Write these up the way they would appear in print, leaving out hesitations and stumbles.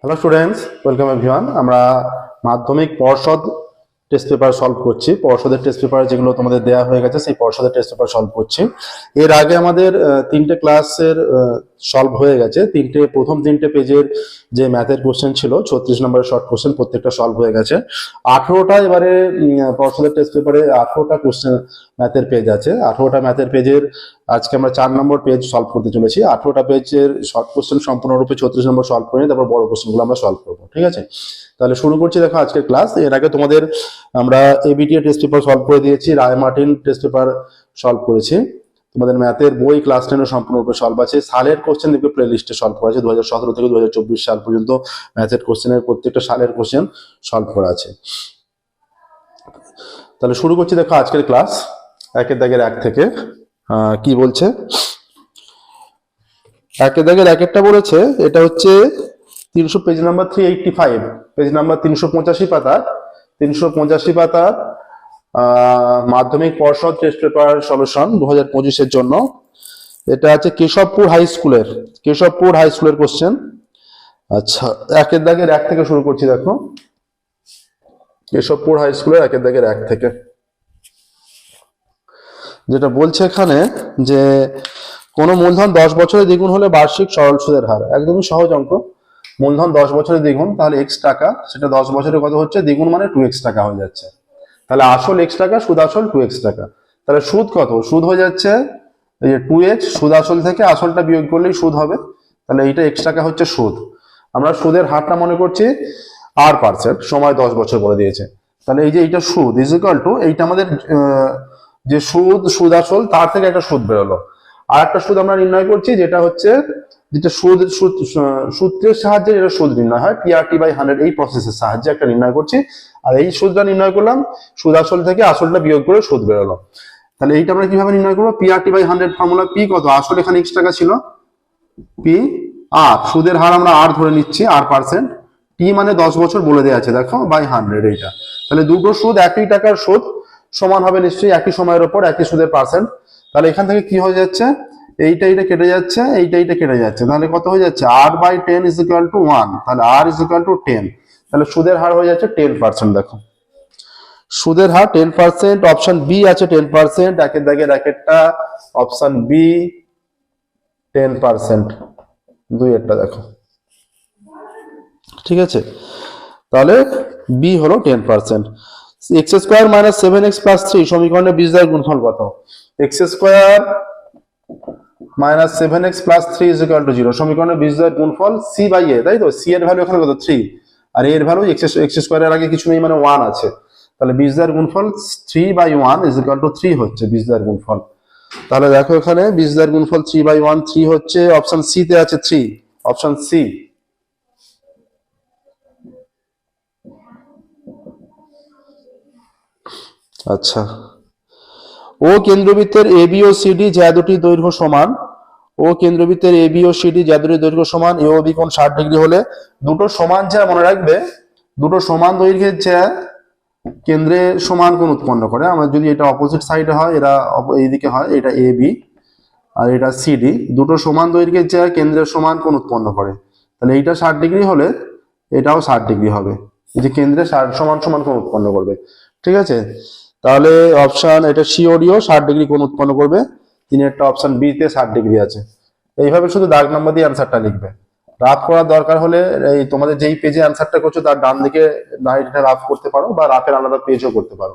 Hello students, welcome everyone. আমরা মাধ্যমিক পর্ষদ টেস্ট পেপার সলভ করছি। পর্ষদের টেস্ট পেপার যেগুলো তোমাদের দেওয়া হয়ে গেছে সেই পর্ষদের টেস্ট পেপার সলভ করছি। এর আগে আমাদের তিনটে ক্লাসের সলভ হয়ে গেছে। প্রথম তিনটে পেজের যে ম্যাথের কোশ্চেন ছিল 36 নম্বরের শর্ট কোশ্চেন, প্রত্যেকটা সলভ হয়ে গেছে। 18টা এবারে পর্ষদের টেস্ট পেপারে 18টা কোশ্চেন ম্যাথের পেজ আছে। 18টা ম্যাথের পেজের আজকে আমরা 4 নম্বর পেজ সলভ করতে চলেছি। 18টা পেজের শর্ট কোশ্চেন সম্পূর্ণরূপে 36 নম্বর সলভ করে তারপর বড় কোশ্চেনগুলো আমরা সলভ করবো, ঠিক আছে? তাহলে শুরু করছি, দেখো আজকের ক্লাস। এর আগে তোমাদের আমরা এবিটিএ টেস্ট পেপার সলভ করে দিয়েছি, রায় মার্টিন টেস্ট পেপার সলভ করেছি। তোমাদের ম্যাথের বই ক্লাস 10 সম্পূর্ণরূপে সলভ আছে। সালের কোশ্চেন দেখবে প্লে লিস্টে সলভ করা আছে। 2017 থেকে 2024 সাল পর্যন্ত ম্যাথের কোশ্চেনের প্রত্যেকটা সালের কোশ্চেন সলভ করা আছে। তাহলে শুরু করছি, দেখো আজকের ক্লাস। একের দাগের এক থেকে কি বলছে? একের দাগের একেরটা বলেছে, এটা হচ্ছে 300 পেজ নাম্বার 385, পেজ নাম্বার 385 পাতা, 385 পাতা মাধ্যমিক পর্ষদ টেস্ট পেপার সলিউশন 2025-এর জন্য। এটা আছে কেশবপুর হাই স্কুলের কোশ্চেন। আচ্ছা, একের দাগের এক থেকে শুরু করছি, দেখো কেশবপুর হাই স্কুলের একের দাগের এক থেকে যেটা বলছে এখানে যে কোন মূলধন 10 বছরে দ্বিগুণ হলে বার্ষিক সরল সুদের হার। একদমই সহজ অঙ্ক। মূলধন 10 বছরে দ্বিগুণ, তাহলে x টাকা, সেটা 10 বছরে কত হচ্ছে? দ্বিগুণ মানে 2x টাকা হয়ে যাচ্ছে। তাহলে আসল x টাকা, সুদ আসল 2x টাকা। তাহলে সুদ কত? সুদ হয়ে যাচ্ছে এই যে 2x, সুদ আসল থেকে আসলটা বিয়োগ করলেই সুদ হবে। তাহলে এইটা x টাকা হচ্ছে সুদ। আমরা সুদের হারটা মনে করছি r%, সময় 10 বছর বলে দিয়েছে। তাহলে এই যে এইটা সুদ ইজ ইকুয়াল টু, এইটা আমাদের যে সুদ আসল তার থেকে একটা সুদ বেরোলো। আর একটা সুদ আমরা নির্ণয় করছি, যেটা হচ্ছে সূত্রের সাহায্যে যেটা সুদ নির্ণয় হয়, PRT/100, এই প্রসেসের সাহায্যে একটা নির্ণয় করছি। আর এই সুদটা নির্ণয় করলাম, সুদ আসল থেকে আসলটা বিয়োগ করে সুদ বেরোলো। তাহলে এইটা আমরা কিভাবে নির্ণয় করবো? PRT/100 ফর্মুলা, P কত? আসল এখানে x টাকা ছিল, P আর সুদের হার আমরা r ধরে নিচ্ছি, r%, T মানে 10 বছর বলে দেওয়া আছে, দেখো, /100 এইটা। তাহলে দুটো সুদ একই টাকার সুদ সমান হবে নিশ্চয়ই, একই সময়ের উপর একই সুদের পার্সেন্ট। তাহলে এখান থেকে কি হয়ে যাচ্ছে? এইটা কেটে যাচ্ছে, এইটা কেটে যাচ্ছে। তাহলে কত হয়ে যাচ্ছে? r/10 = 1। তাহলে r = 10। তাহলে সুদের হার হয়ে যাচ্ছে 10%। দেখো সুদের হার 10%। অপশন বি আছে 10%। একের দাগের একেরটা অপশন বি 10%। দুইয়েরটা দেখো, ঠিক আছে? তাহলে বি হলো 10%। x² - 7x + 3 সমীকরণের বীজদ্বয়ের গুণফল কত? x² - 7x + 3 = 0। সমীকরণের বীজদ্বয়ের গুণফল c/a, তাই তো? c এর ভ্যালু এখানে কত? 3, আর এর ভ্যালু x² এর আগে কিছু নেই মানে 1 আছে। তাহলে বীজদ্বয়ের গুণফল 3/1 = 3 হচ্ছে বীজদ্বয়ের গুণফল। তাহলে দেখো এখানে বীজদ্বয়ের গুণফল 3/1, 3 হচ্ছে। অপশন সি তে আছে 3, অপশন সি। আচ্ছা, ও কেন্দ্রবৃত্তের এবি ও সিডি যা দুটি দৈর্ঘ্য সমান, ও কেন্দ্রবৃত্তের এবি ও সিডি যা দুটি দৈর্ঘ্য সমান, এ ও বি কোণ 60 ডিগ্রি হলে দুটো সমান যা, মনে রাখবে, দুটো সমান দৈর্ঘ্যের যা কেন্দ্রে সমান কোণ উৎপন্ন করে। আমরা যদি এটা অপোজিট সাইডে হয়, এরা এইদিকে হয়, এটা এ বি আর এটা সিডি, দুটো সমান দৈর্ঘ্যের যা কেন্দ্রের সমান কোণ উৎপন্ন করে। তাহলে এইটা 60 ডিগ্রি হলে এটাও 60 ডিগ্রি হবে, এই যে কেন্দ্রে সমান সমান কোণ উৎপন্ন করবে, ঠিক আছে? তাহলে অপশন এটা সিওডিও 60 ডিগ্রি কোণ উৎপন্ন করবে। তিনেরটা অপশন বি তে 60 ডিগ্রি আছে। এইভাবে শুধু দাগ নাম্বার দিয়ে অ্যান্সারটা লিখবে। রাফ করার দরকার হলে এই তোমাদের যেই পেজে অ্যান্সারটা করছো তার ডান দিকে এটা রাফ করতে পারো, বা রাফের আলাদা পেজও করতে পারো।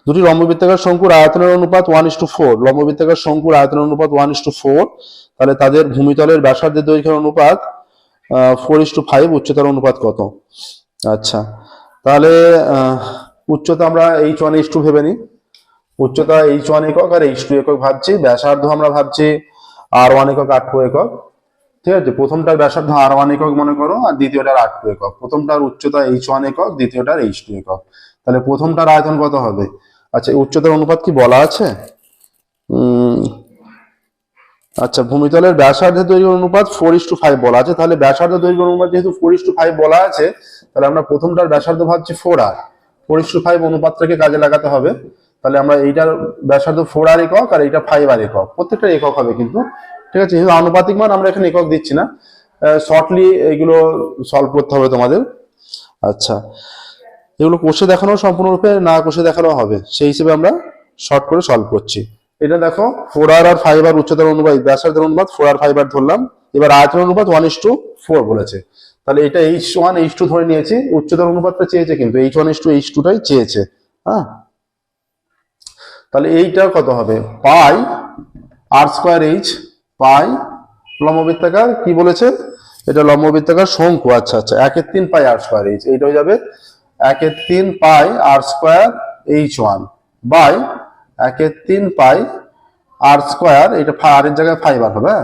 দুটি লম্ববৃত্তাকার শঙ্কুর আয়তনের অনুপাত 1:4, লম্ববৃত্তাকার শঙ্কুর আয়তনের অনুপাত 1:4। তাহলে তাদের ভূমিতলের ব্যাসার্ধের দৈর্ঘ্যের অনুপাত 4:5। উচ্চতার অনুপাত কত? আচ্ছা, তাহলে উচ্চতা আমরা h1h2 ভেবে নিই। উচ্চতা h1 একক আর h2 একক ভাবছি। ব্যাসার্ধ আমরা ভাবছি r1 একক, r2 একক, ঠিক আছে? প্রথমটার ব্যাসার্ধ r1 একক মনে করো, আর দ্বিতীয়টার r2 একক। প্রথমটার উচ্চতা h1 একক, দ্বিতীয়টার h2 একক। তাহলে প্রথমটার আয়তন কত হবে? আচ্ছা, উচ্চতার অনুপাত কি বলা আছে? আচ্ছা, ভূমিতলের ব্যাসার্ধের দৈর্ঘ্যের অনুপাত 4:5 বলা আছে। তাহলে ব্যাসার্ধ দৈর্ঘ্যের অনুপাত যেহেতু 4:5 বলা আছে, তাহলে আমরা প্রথমটার ব্যাসার্ধ ভাবছি 4r, 4:5 অনুপাতটাকে কাজে লাগাতে হবে। তাহলে আমরা এইটার ব্যাসার্ধ 4r একক আর এইটা 5r একক, প্রত্যেকটা একক হবে কিন্তু, ঠিক আছে? যেহেতু আনুপাতিক মান আমরা এখানে একক দিচ্ছি না। শর্টলি এগুলো সলভ করতে হবে তোমাদের। আচ্ছা, এগুলো কষে দেখানো সম্পূর্ণরূপে না কষে দেখানো হবে, সেই হিসেবে আমরা শর্ট করে সলভ করছি। এটা দেখো 4r আর 5r উচ্চতার অনুপাত ব্যাসার্ধের অনুপাত 4r 5r ধরলাম। এবার আয়তনের অনুপাত 1:4 বলেছে, তাহলে এটা h1 h2 ধরে নিয়েছি। উচ্চতার অনুপাতটা চেয়েছে কিন্তু h1 h2 টাই চেয়েছে। হ্যাঁ, তাহলে এইটা কত হবে? পাই r স্কয়ার h, পাই লম্ববৃত্তাকার কি বলেছে, এটা লম্ববৃত্তাকার শঙ্কু। আচ্ছা আচ্ছা, 1/3 পাই r স্কয়ার h, এইটা হয়ে যাবে 1/3 pi r square h1 by 1/3 pi r square, এটা r এর জায়গায় 5r হবে,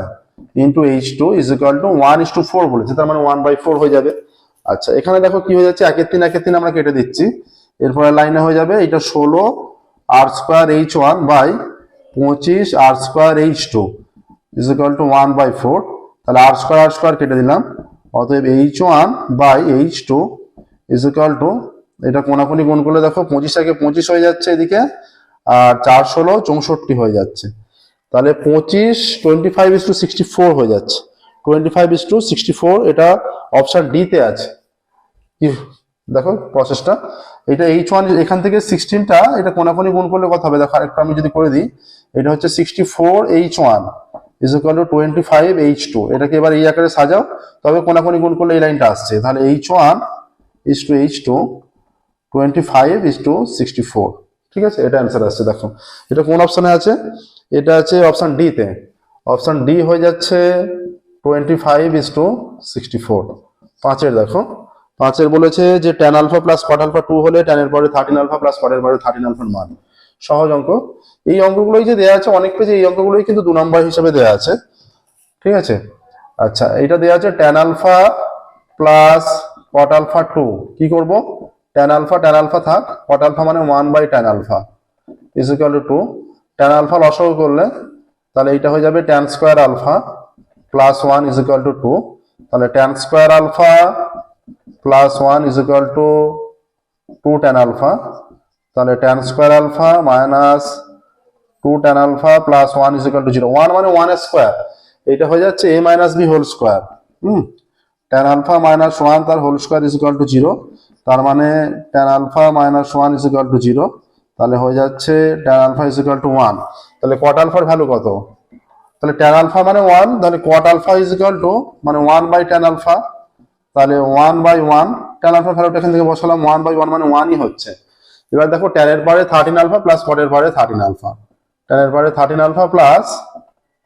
into h2 is equal two 1:4 বলেছে, তার মানে 1/4 হয়ে যাবে। আচ্ছা, এখানে দেখো কি হয়ে যাচ্ছে, 1/3 আমরা কেটে দিচ্ছি। এরপরে লাইনে হয়ে যাবে এটা 16 r square h1 by 25 r square h2 is equal to 1/4। তাহলে r স্কয়ার কেটে দিলাম, অতএব h1 by h2 is equal two, এটা কোনাকুনি গুণ করলে দেখো 25 থেকে 25 হয়ে যাচ্ছে এদিকে, আর 4 16 64 হয়ে যাচ্ছে। তাহলে 25 হয়ে যাচ্ছে, 25:64, এটা অপশন ডি তে আছে। কি দেখো প্রসেসটা, এটা h1 এখান থেকে 16টা এটা কোনাকুনি গুণ করলে কত হবে দেখো, আরেকটা আমি যদি করে দিই, এটা হচ্ছে 64 h1 is equal two 25 h2। এটাকে এবার এই আকারে সাজাও, তবে কোনাকুনি গুণ করলে এই লাইনটা আসছে। তাহলে h1 is to h2 25:64, ঠিক আছে, এটা অ্যান্সার আসছে। দেখো এটা কোন অপশনে আছে, এটা আছে অপশন ডি তে। অপশন ডি হয়ে যাচ্ছে 25:64। পাঁচের দেখো, পাঁচের বলেছে যে tan alpha plus cot alpha 2 হলে tan এর পরে 13 আলফা প্লাস cot এর পরে 13 আলফার মান। সহজ অঙ্ক। এই অঙ্কগুলোই যে দেওয়া আছে অনেক পেজে, এই অঙ্কগুলোই কিন্তু 2 নম্বর হিসেবে দেওয়া আছে, ঠিক আছে। আচ্ছা, এটা দেওয়া আছে tan alpha plus cot alpha 2, কি করব, tan আলফা থাক, cot আলফা মানে 1/tan alpha is equal to 2। tan alpha লসাগু করলে তাহলে এটা হয়ে যাবে tan square alpha plus 1 is equal to 2। তাহলে tan square alpha plus 1 is equal to 2 tan alpha. তাহলে tan square alpha minus 2 tan alpha plus 1 is equal to 0। 1 মানে 1 square, এটা হয়ে যাচ্ছে a minus b whole square. tan alpha minus 1 তার whole square is equal to 0, তার মানে tan alpha minus 1 is equal to 0। তাহলে হয়ে যাচ্ছে tan alpha is equal to 1। তাহলে cot আলফার ভ্যালু কত, তাহলে tan আলফা মানে 1, তাহলে cot alpha is equal to মানে 1/tan আলফা, তাহলে 1/1। tan আলফার ভ্যালুটা এখান থেকে বসালাম, 1/1 মানে 1ই হচ্ছে। এবার দেখো tan এর পরে 13 আলফা প্লাস cot এর পরে 13 আলফা, tan এর পরে 13 আলফা প্লাস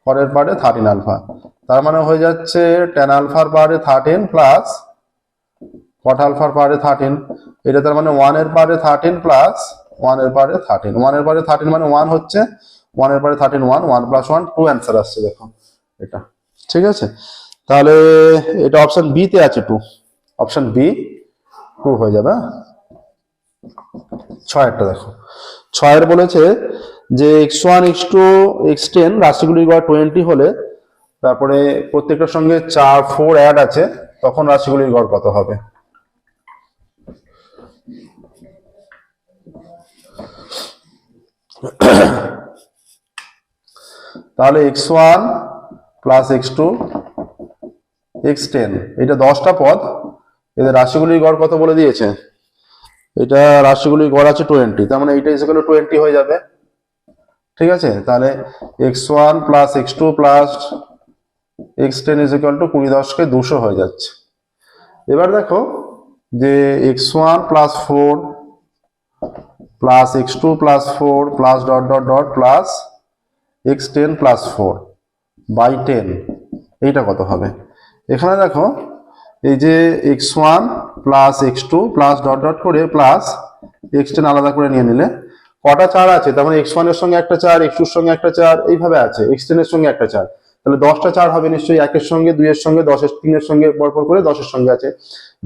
cot এর পরে 13 আলফা, তার মানে হয়ে যাচ্ছে tan আলফার পরে 13 প্লাস cot আলফার পরে 13। এটা তার মানে 1 এর পরে 13 প্লাস 1 এর পরে 13, 1 এর পরে 13 মানে 1 হচ্ছে, 1 এর পরে 13 1, 1 প্লাস 1 2 অ্যান্সার আসছে দেখো এটা, ঠিক আছে। তাহলে এটা অপশন বি তে আছে 2, অপশন বি 2 হয়ে যাবে। 6 দেখো, 6 বলেছে যে x1 x2 x10 রাশিগুলির গড় 20 হলে, তারপরে প্রত্যেকটার সঙ্গে 4 4 অ্যাড আছে, তখন রাশিগুলির গড় কত হবে। তাহলে x1 প্লাস x2 x10, এটা 10টা পদ, এদের রাশিগুলির গড় কত বলে দিয়েছে, এটা রাশিগুলির গড় আছে 20, তার মানে এইটা ইকুয়াল টু 20 হয়ে যাবে, ঠিক আছে। তাহলে x1 plus x2 plus x10 is equal to 20 10 200 হয়ে যাচ্ছে। এবার দেখো যে x1 plus 4 plus x2 plus 4 plus dot dot dot plus x10 plus 4 by 10, এইটা কত হবে। এখানে দেখো এই যে x1 plus x2 plus dot dot করে প্লাস x10 আলাদা করে নিয়ে নিলে কটা 4 আছে, তার মানে x1 এর সঙ্গে একটা 4, x2 এর সঙ্গে একটা 4, এইভাবে আছে, x10 এর সঙ্গে একটা 4, তাহলে 10টা 4 হবে নিশ্চয়ই, 1 এর সঙ্গে 2 এর সঙ্গে 10 এর 3 এর সঙ্গে পরপর করে 10 এর সঙ্গে আছে,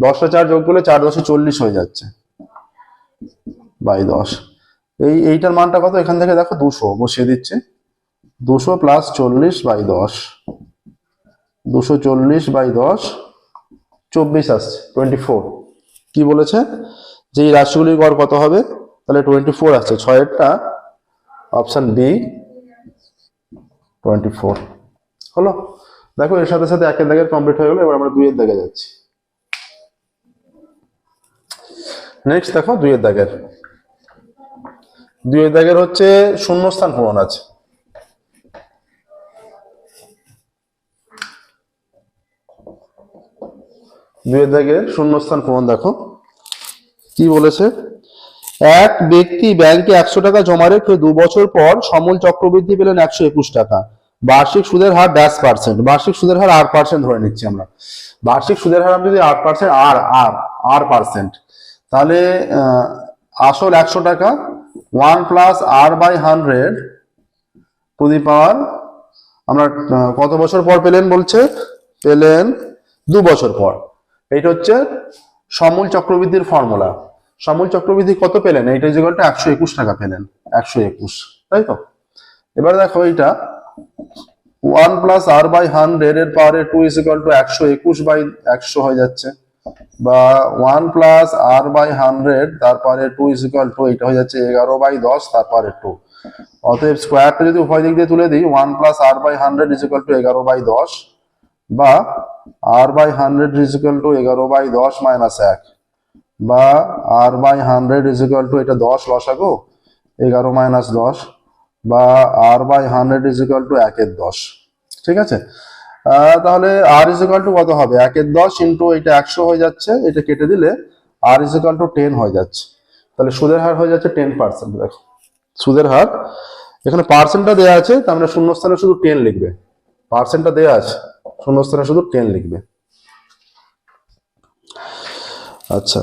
10টা 4 যোগ করলে 4 10 40 হয়ে যাচ্ছে বাই 10। এইটার মানটা কত, এখান থেকে দেখো 200 বসিয়ে দিচ্ছে, 200 প্লাস 40 বাই 10, 240 বাই 10 24 আসছে 24। কি বলেছে যে এই রাশিগুলির গড় কত হবে, তাহলে 24 আসছে। 6এরটা অপশন বি 24 হলো। দেখো এর সাথে সাথে 1 দাগের কমপ্লিট হয়ে গেল, এবার আমরা 2 দাগে যাচ্ছি। নেক্সট দেখো 2 দাগের, 2 দাগের হচ্ছে শূন্যস্থান পূরণ আছে। দুই দাগের শূন্যস্থান পূরণ দেখো কি বলেছে। এক ব্যক্তি ব্যাংকে 100 টাকা জমা রেখে 2 বছর পর সমূল চক্রবৃদ্ধি পেলেন 121 টাকা। বার্ষিক সুদের হার %, বার্ষিক সুদের হার R% ধরে নিচ্ছি আমরা। বার্ষিক সুদের হার যদি R%, R%, তাহলে আসল 100 টাকা 1 প্লাস R/100 টু দি পাওয়ার আমরা কত বছর পর পেলেন বলছে, পেলেন 2 বছর পর। এইটা হচ্ছে সমূল চক্রবৃদ্ধির ফর্মুলা। সমূল চক্রবৃদ্ধি কত পেলেন, এইটা ইকুয়াল টু 121 টাকা পেলেন, 121, তাই তো। এবার দেখো এইটা 1 প্লাস R/100 এর পাওয়ারে 2 ইজ ইকুয়াল টু 121/100 হয়ে যাচ্ছে, বা 1 প্লাস R/100 তারপরে 2 ইজ ইকুয়াল টু এটা হয়ে যাচ্ছে 11/10 তারপরে 2। অতএব স্কোয়ারটা যদি উভয় দিক দিয়ে তুলে দিই 1 plus R/100 is equal two 11/10, বা R/100 is equal two 11/10 minus 1, বা R/100 ইজ ইকুয়াল টু এটা 10 লসাগু 11 মাইনাস 10, বা R/100 ইজ ইকুয়াল টু 1/10। ঠিক আছে, তাহলে R ইজ ইকুয়াল টু কত হবে, 1/10 ইন্টু এটা 100 হয়ে যাচ্ছে, এটা কেটে দিলে R ইজ ইকুয়াল টু 10 হয়ে যাচ্ছে। তাহলে সুদের হার হয়ে যাচ্ছে 10%। দেখো সুদের হার এখানে পার্সেন্টটা দেওয়া আছে, তার মানে শূন্যস্থানে শুধু 10 লিখবে। পার্সেন্টটা দেওয়া আছে, শূন্যস্থানে শুধু 10 লিখবে। আচ্ছা,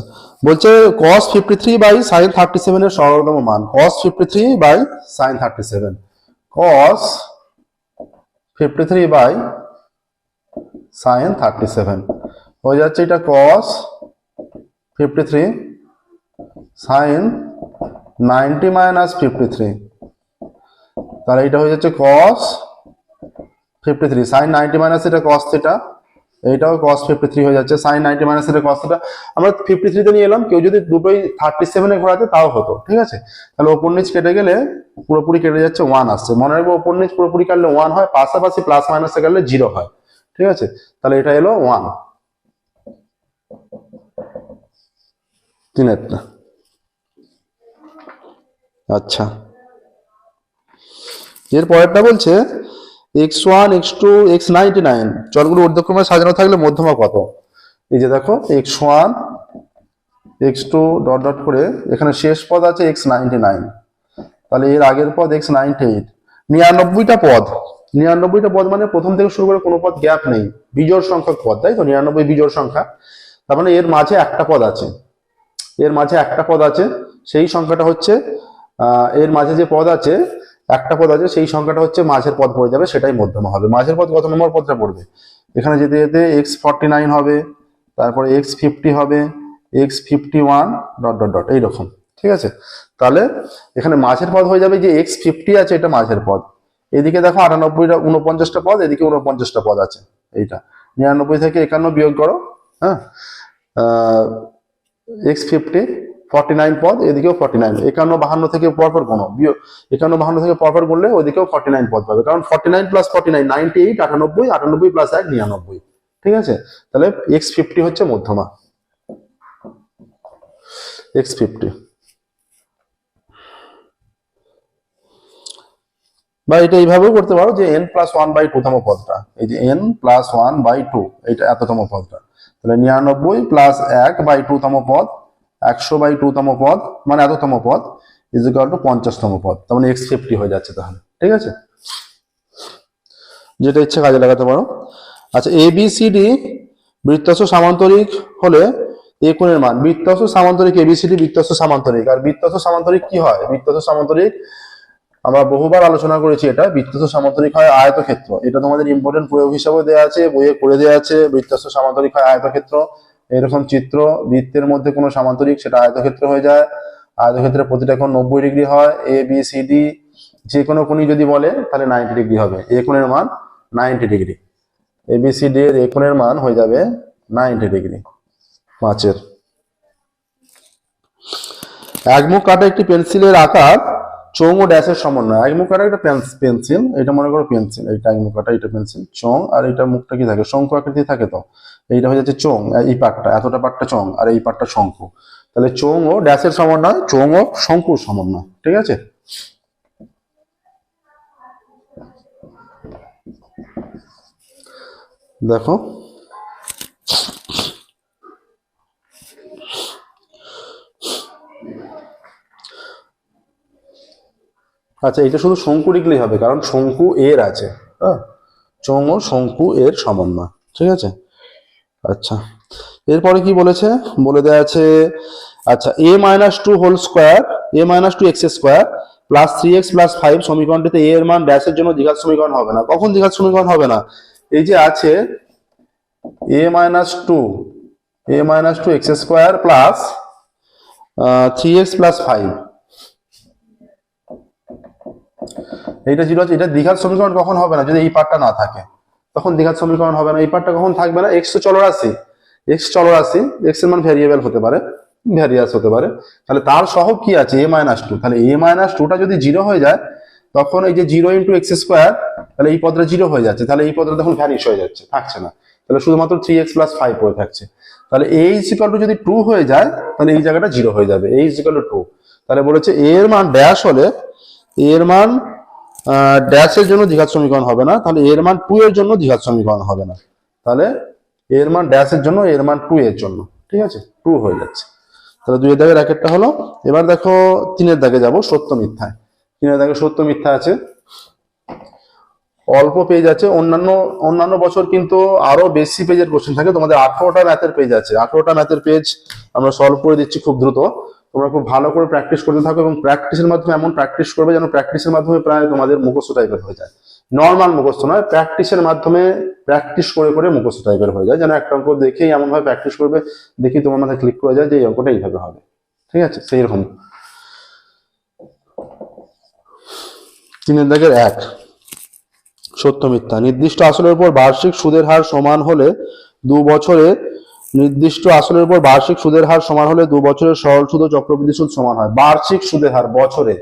বলছে cos 53/sin 37 এর সরলতম মান। cos 53/sin 37, cos 53/sin 37 হয়ে যাচ্ছে এটা cos 53 sin 90 মাইনাস 53, তাহলে এটা হয়ে যাচ্ছে cos 53 sin 90 মাইনাস এটা cos থিটা, এইটাও cos 53 হয়ে যাচ্ছে, sin 90 মাইনাস এটা cos থিটা। আমরা 53 তে নিয়ে এলাম, কেউ যদি দুটোই 37 এ ঘোরাতে তাও হতো, ঠিক আছে। তাহলে ওপর নিচ কেটে গেলে পুরোপুরি কেটে যাচ্ছে 1 আসছে। মনে রাখবো ওপর নিচ পুরোপুরি কাটলে 1 হয়, পাশাপাশি প্লাস মাইনাসে কাটলে 0 হয়, ঠিক আছে। তাহলে এটা এলো 1, 3 আচ্ছা, এর পরেরটা বলছে x1 x2 x99 চলগুলো ঊর্ধ্বক্রমে সাজানো থাকলে মধ্যমা কত। এই যে দেখো x1 x2 ডট ডট করে এখানে শেষ পদ আছে x99, তাহলে এর আগের পদ x98, 99টা পদ। 99টা পদ মানে প্রথম থেকে শুরু করে কোনো পদ গ্যাপ নেই, বিজোড় সংখ্যক পদ, তাই তো। 99 বিজোড় সংখ্যা, তার মানে এর মাঝে একটা পদ আছে, এর মাঝে একটা পদ আছে, সেই সংখ্যাটা হচ্ছে এর মাঝে যে পদ আছে একটা পদ আছে, সেই সংখ্যাটা হচ্ছে মাঝের পদ পড়ে যাবে, সেটাই মধ্যমা হবে। মাঝের পদ কত নম্বর পদটা পড়বে, এখানে যেতে যেতে x49 হবে, তারপরে x50 হবে, x51 ডট ডট ডট এইরকম, ঠিক আছে। তাহলে এখানে মাঝের পদ হয়ে যাবে যে x50 আছে, এটা মাঝের পদ। এদিকে দেখো 98টা 49টা পদ, এদিকে 49টা পদ আছে, এইটা 99 থেকে 51 বিয়োগ করো, হ্যাঁ, x50 49 পদ, এদিকেও 49, 51 52 থেকে পরপর গুণ, 51 52 থেকে পরপর গুনলে ওদিকেও 49 পদ পাবে, কারণ 49 প্লাস 49 98, 98, 98 প্লাস 1 99, ঠিক আছে। তাহলে x50 হচ্ছে মধ্যমা, x50। বা এটা এইভাবেও করতে পারো যে n+1/2 তম পদটা, এই যে n+1/2 এটা এততম পদটা, তাহলে 99 প্লাস 1/2 তম পদ, 100/2 তম পদ মানে এততম পদ ইজ ইকুয়াল টু 50 তম পদ, তার মানে x50 হয়ে যাচ্ছে। তাহলে ঠিক আছে, যেটা ইচ্ছে কাজে লাগাতে পারো। আচ্ছা, ABCD বৃত্তস্থ সামান্তরিক হলে এ কোণের মান। বৃত্তস্থ সামান্তরিক ABCD বৃত্তস্থ সামান্তরিক। আর বৃত্তস্থ সামান্তরিক কি হয়, বৃত্তস্থ সামান্তরিক আমরা বহুবার আলোচনা করেছি, এটা বৃত্তস্থ সামান্তরিক হয় আয়তক্ষেত্র। এটা তোমাদের ইম্পর্টেন্ট প্রয়োগ হিসাবে দেওয়া আছে, বইয়ে করে দেওয়া আছে। বৃত্তস্থ সামান্তরিক হয় আয়তক্ষেত্র, এরকম চিত্র, বৃত্তের মধ্যে কোনো সামান্তরিক সেটা আয়তক্ষেত্র হয়ে যায়। আয়তক্ষেত্রের প্রতিটা কোণ 90 ডিগ্রি হয়। ABCD যে কোনো কোণই যদি বলে তাহলে 90 ডিগ্রি হবে, এ কোণের মান 90 ডিগ্রি। ABCD এর এ কোণের মান হয়ে যাবে 90 ডিগ্রি। 5 একমুখ কাটা একটি পেন্সিলের আকার চোং ও ড্যাশের সমন্বয়। এক মুখাটা একটা পেন্সিল, এটা মনে করো পেন্সিল, এইটা এক মুখাটা, এটা পেন্সিল, চোং, আর এইটা মুখটা কি থাকে, শঙ্কু আকৃতি থাকে। তো এইটা হয়ে যাচ্ছে চোং, এই পার্টটা, এতটা পার্টটা চোং, আর এই পার্টটা শঙ্কু। তাহলে চোং ও ড্যাশের সমন্বয়, চোং ও শঙ্কুর সমন্বয়। ঠিক আছে, দেখো আচ্ছা, এটা শুধু শঙ্কু লিখলেই হবে, কারণ শঙ্কু এর আছে, হ্যাঁ, চোং ও শঙ্কু এর সমন্বয়। ঠিক আছে, আচ্ছা এরপরে কি বলেছে, বলে দেওয়া আছে, আচ্ছা a-2 whole square, a-2 x square plus 3x plus 5 সমীকরণটিতে a এর মান ড্যাশের জন্য দ্বিঘাত সমীকরণ হবে না। কখন দ্বিঘাত সমীকরণ হবে না? এই যে আছে a-2 x square plus 3x plus 5, এইটা 0 আছে, এটা দ্বিঘাত সমীকরণ কখন হবে না? যদি এই পার্টটা না থাকে, তখন দ্বিঘাত সমীকরণ হবে না। এই পার্টটা কখন থাকবে না? x তো চলরাশি, x চলরাশি, x এর মান ভ্যারিয়েবল হতে পারে, ভ্যারিয়াস হতে পারে। তাহলে তার সহগ কি আছে? a-2। তাহলে a-2টা যদি 0 হয়ে যায়, তখন এই যে 0 ইন্টু এক্স স্কোয়ার, তাহলে এই পদটা 0 হয়ে যাচ্ছে, তাহলে এই পদটা তখন ভ্যানিশ হয়ে যাচ্ছে, থাকছে না। তাহলে শুধুমাত্র 3x প্লাস 5 পড়ে থাকছে। তাহলে a ইকুয়াল টু যদি 2 হয়ে যায়, তাহলে এই জায়গাটা 0 হয়ে যাবে, a ইকুয়াল টু 2। তাহলে বলেছে a এর মান ড্যাশ হলে a এর মান ড্যাশের জন্য দ্বিঘাত সমীকরণ হবে না, তাহলে এর মান 2 এর জন্য দ্বিঘাত সমীকরণ হবে না। তাহলে এর মান ড্যাশের জন্য, এর মান 2 এর জন্য। ঠিক আছে, 2 হয়ে যাচ্ছে। তাহলে 2 এর দাগের রাকেটটা হলো। এবার দেখো 3 এর দাগে যাব, সত্য মিথ্যায়। 3 এর দাগে সত্য মিথ্যা আছে, অল্প পেজ আছে। অন্যান্য বছর কিন্তু আরো বেশি পেজের কোশ্চেন থাকে। তোমাদের 18টা ম্যাথের পেজ আছে, 18টা ম্যাথের পেজ আমরা সলভ করে দিচ্ছি খুব দ্রুত। তোমরা খুব ভালো করে প্র্যাকটিস করতে থাকো, এবং প্র্যাকটিসের মাধ্যমে এমন প্র্যাকটিস করবে যেন প্র্যাকটিসের মাধ্যমে প্রায় তোমাদের মুখস্থ টাইপের হয়ে যায়। নর্মাল মুখস্থ নয়, প্র্যাকটিসের মাধ্যমে প্র্যাকটিস করে করে মুখস্থ টাইপের হয়ে যায়, যেন একটা অঙ্ক দেখেই এমন ভাবে প্র্যাকটিস করবে, দেখি তোমার মাথায় ক্লিক করে যায় যে এই অঙ্কটা এইভাবে হবে। ঠিক আছে, সেই রকম। 3 এর দাগের 1, সত্য মিথ্যা। নির্দিষ্ট আসলের উপর বার্ষিক সুদের হার সমান হলে 2 বছরে, নির্দিষ্ট আসলের উপর বার্ষিক সুদের হার সমান হলে 2 বছরের সরল সুদ ও চক্রবৃদ্ধি সুদ সমান হয়। বার্ষিক সুদের হার বছরে,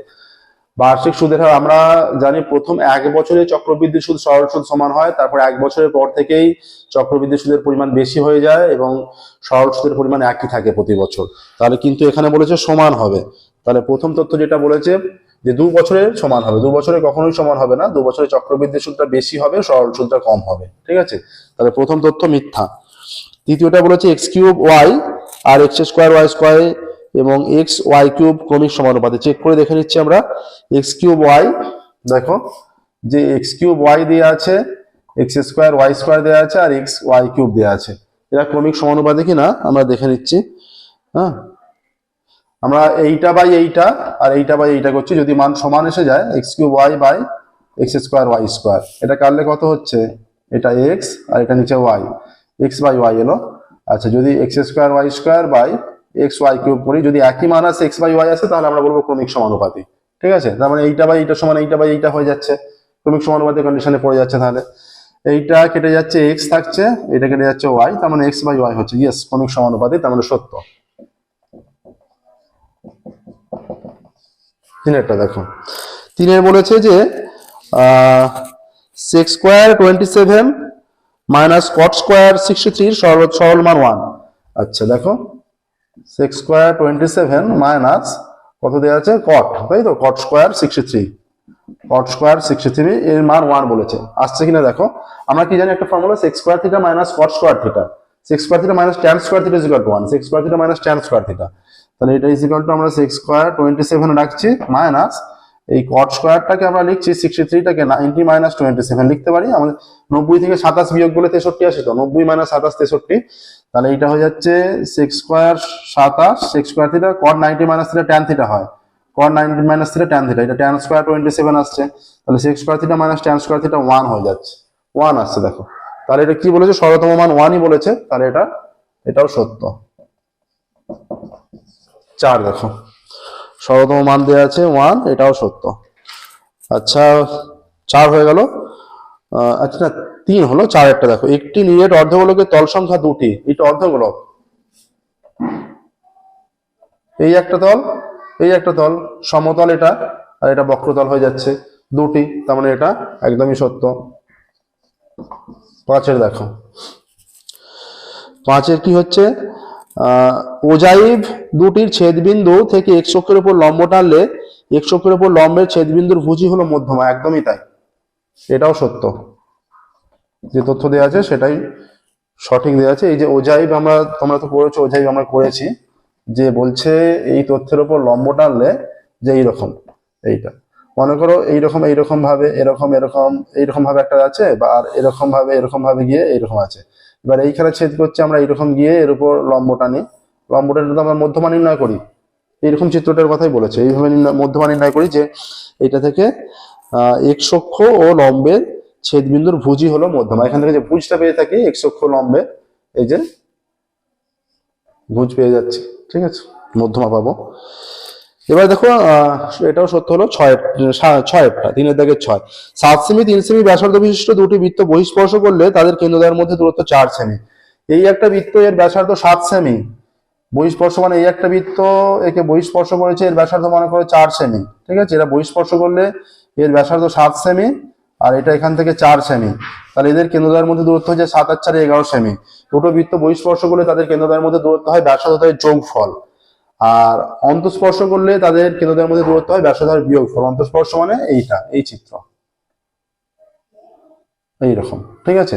বার্ষিক সুদের হার আমরা জানি প্রথম 1 বছরে চক্রবৃদ্ধি সুদ সরল সুদ সমান হয়, তারপর 1 বছরের পর থেকেই চক্রবৃদ্ধি সুদের পরিমাণ বেশি হয়ে যায় এবং সরল সুদের পরিমাণ একই থাকে প্রতি বছর। তাহলে কিন্তু এখানে বলেছে সমান হবে। তাহলে প্রথম তথ্য যেটা বলেছে যে 2 বছরে সমান হবে, 2 বছরে কখনোই সমান হবে না, 2 বছরে চক্রবৃদ্ধি সুদটা বেশি হবে, সরল সুদটা কম হবে। ঠিক আছে, তাহলে প্রথম তথ্য মিথ্যা। দ্বিতীয়টা বলেছে x কিউব y আর x স্কোয়ার y স্কোয়ার এবং x y কিউব ক্রমিক সমানুপাতে। চেক করে দেখে নিচ্ছি আমরা। x কিউব y, দেখো যে x কিউব y দেওয়া আছে, x স্কোয়ার y স্কোয়ার দেওয়া আছে, আর x y কিউব দেওয়া আছে, এরা ক্রমিক সমানুপাতে কিনা আমরা দেখে নিচ্ছি। হ্যাঁ, আমরা এইটা বাই এইটা আর এইটা বাই এইটা করছি, যদি মান সমান এসে যায় x cube y by x square y square, এটা কাটলে কত হচ্ছে? এটা x আর এটা নিচে y, x বাই y এলো। আচ্ছা, যদি x square y square by x y cube করি, যদি একই মান আছে x বাই y আছে, তাহলে আমরা বলবো ক্রমিক সমানুপাতি। ঠিক আছে, তার মানে এইটা বাই এইটা সমান এইটা বাই এইটা হয়ে যাচ্ছে, ক্রমিক সমানুপাতি কন্ডিশনে পড়ে যাচ্ছে। তাহলে এইটা কেটে যাচ্ছে, x থাকছে, এটা কেটে যাচ্ছে y, তার মানে x বাই y হচ্ছে, ইয়েস, ক্রমিক সমানুপাতি, তার মানে সত্য। 3 দেখো, 3 বলেছে যে sec square 27 minus cot square 63 সরল মান 1। আচ্ছা দেখো, sec স্কোয়ার 27 মাইনাস কত দেওয়া আছে? কট, তাই তো, কট স্কোয়ার 63, কট স্কোয়ার 63 এর মান 1 বলেছে। আসছে কিনা দেখো। আমরা কি জানি একটা formula, sec square theta minus cot square theta, sec square theta minus tan square theta is equal to 1, sec square theta minus tan square theta. তাহলে এটা ইজ ইকুয়াল টু আমরা sec স্কোয়ার 27 রাখছি মাইনাস এই কট স্কোয়ারটাকে আমরা লিখছি 63টাকে 90 minus 27 লিখতে পারি। আমাদের 90 থেকে 27 বিয়োগ করলে 63 আসে, তো 90 মাইনাস 27 63। তাহলে এটা হয়ে যাচ্ছে sec square 27 sec square theta কট 90 মাইনাস থিটা tan থিটা হয়, cot 90 minus theta tan theta, এটা tan স্কোয়ার 27 আসছে। তাহলে sec square theta minus tan square theta 1 হয়ে যাচ্ছে, 1 আসছে দেখো। তাহলে এটা কি বলেছে? সর্বতম মান 1ই বলেছে, তাহলে এটাও সত্য। 4 দেখো, সর্বতম মান দেওয়া আছে 1, এটাও সত্য। আচ্ছা 4 হয়ে গেল। আচ্ছা 3 হলো, 4 দেখো, একটি নিরেট অর্ধগোলকের তল সংখ্যা 2টি, এটা অর্ধগোলক, এই একটা তল, এই একটা তল, সমতল এটা, আর এটা বক্রতল হয়ে যাচ্ছে দুটি, তার মানে এটা একদমই সত্য। 5 দেখো, 5 কি হচ্ছে, ওজাইভ দুটির ছেদবিন্দু থেকে এক্স অক্ষের উপর লম্ব টানলে এক্স অক্ষের উপর লম্বের ছেদবিন্দুর ভুজি হলো মধ্যমা, একদমই তাই, এটাও সত্য। যে তথ্য দেওয়া আছে সেটাই সঠিক দেওয়া আছে। এই যে ওজাইভ তোমরা তো পড়েছো, ওজাইভ আমরা করেছি, যে বলছে এই তথ্যের উপর লম্ব টানলে যে এইরকম, এইটা মনে করো এইরকম ভাবে এইরকম ভাবে একটা আছে, বা আর এরকম ভাবে গিয়ে এইরকম আছে। এবার এইখানে ছেদ করছে, আমরা এইরকম গিয়ে এর উপর লম্ব টানি, লম্বটা তো আমরা মধ্যমা নির্ণয় করি, এইরকম চিত্রটার কথাই বলেছে, এইভাবে মধ্যমা নির্ণয় করি যে এটা থেকে এক্স অক্ষ ও লম্বের ছেদবিন্দুর ভুজি হলো মধ্যমা। এখান থেকে যে ভুজটা পেয়ে থাকি এক্স অক্ষ লম্বে, এই যে ভুজ পেয়ে যাচ্ছি, ঠিক আছে, মধ্যমা পাবো। এবার দেখো এটাও সত্য হলো। 6টা 3 দাগের 6, 7 সেমি 3 সেমি ব্যাসার্ধ বিশিষ্ট দুটি বৃত্ত বহিঃস্পর্শ করলে তাদের কেন্দ্রদ্বয়ের মধ্যে দূরত্ব 4 সেমি। এই একটা বৃত্ত, এর ব্যাসার্ধ 7 সেমি, বহিঃস্পর্শ মানে এই একটা বৃত্ত একে বহিঃস্পর্শ করেছে, এর ব্যাসার্ধ মনে করো 4 সেমি, ঠিক আছে, এরা বহিঃস্পর্শ করলে এর ব্যাসার্ধ 7 সেমি আর এটা এখান থেকে 4 সেমি, তাহলে এদের কেন্দ্রদ্বয়ের মধ্যে দূরত্ব হচ্ছে 7 আর 4 11 সেমি। দুটো বৃত্ত বহিঃস্পর্শ করলে তাদের কেন্দ্রদ্বয়ের মধ্যে দূরত্ব হয় ব্যাসার্ধের যোগফল, আর অন্তঃস্পর্শ করলে তাদের কেন্দ্রদ্বয়ের মধ্যে দূরত্ব হয় ব্যাসার্ধের বিয়োগফল। অন্তঃস্পর্শ মানে এইটা, এই চিত্র এইরকম, ঠিক আছে।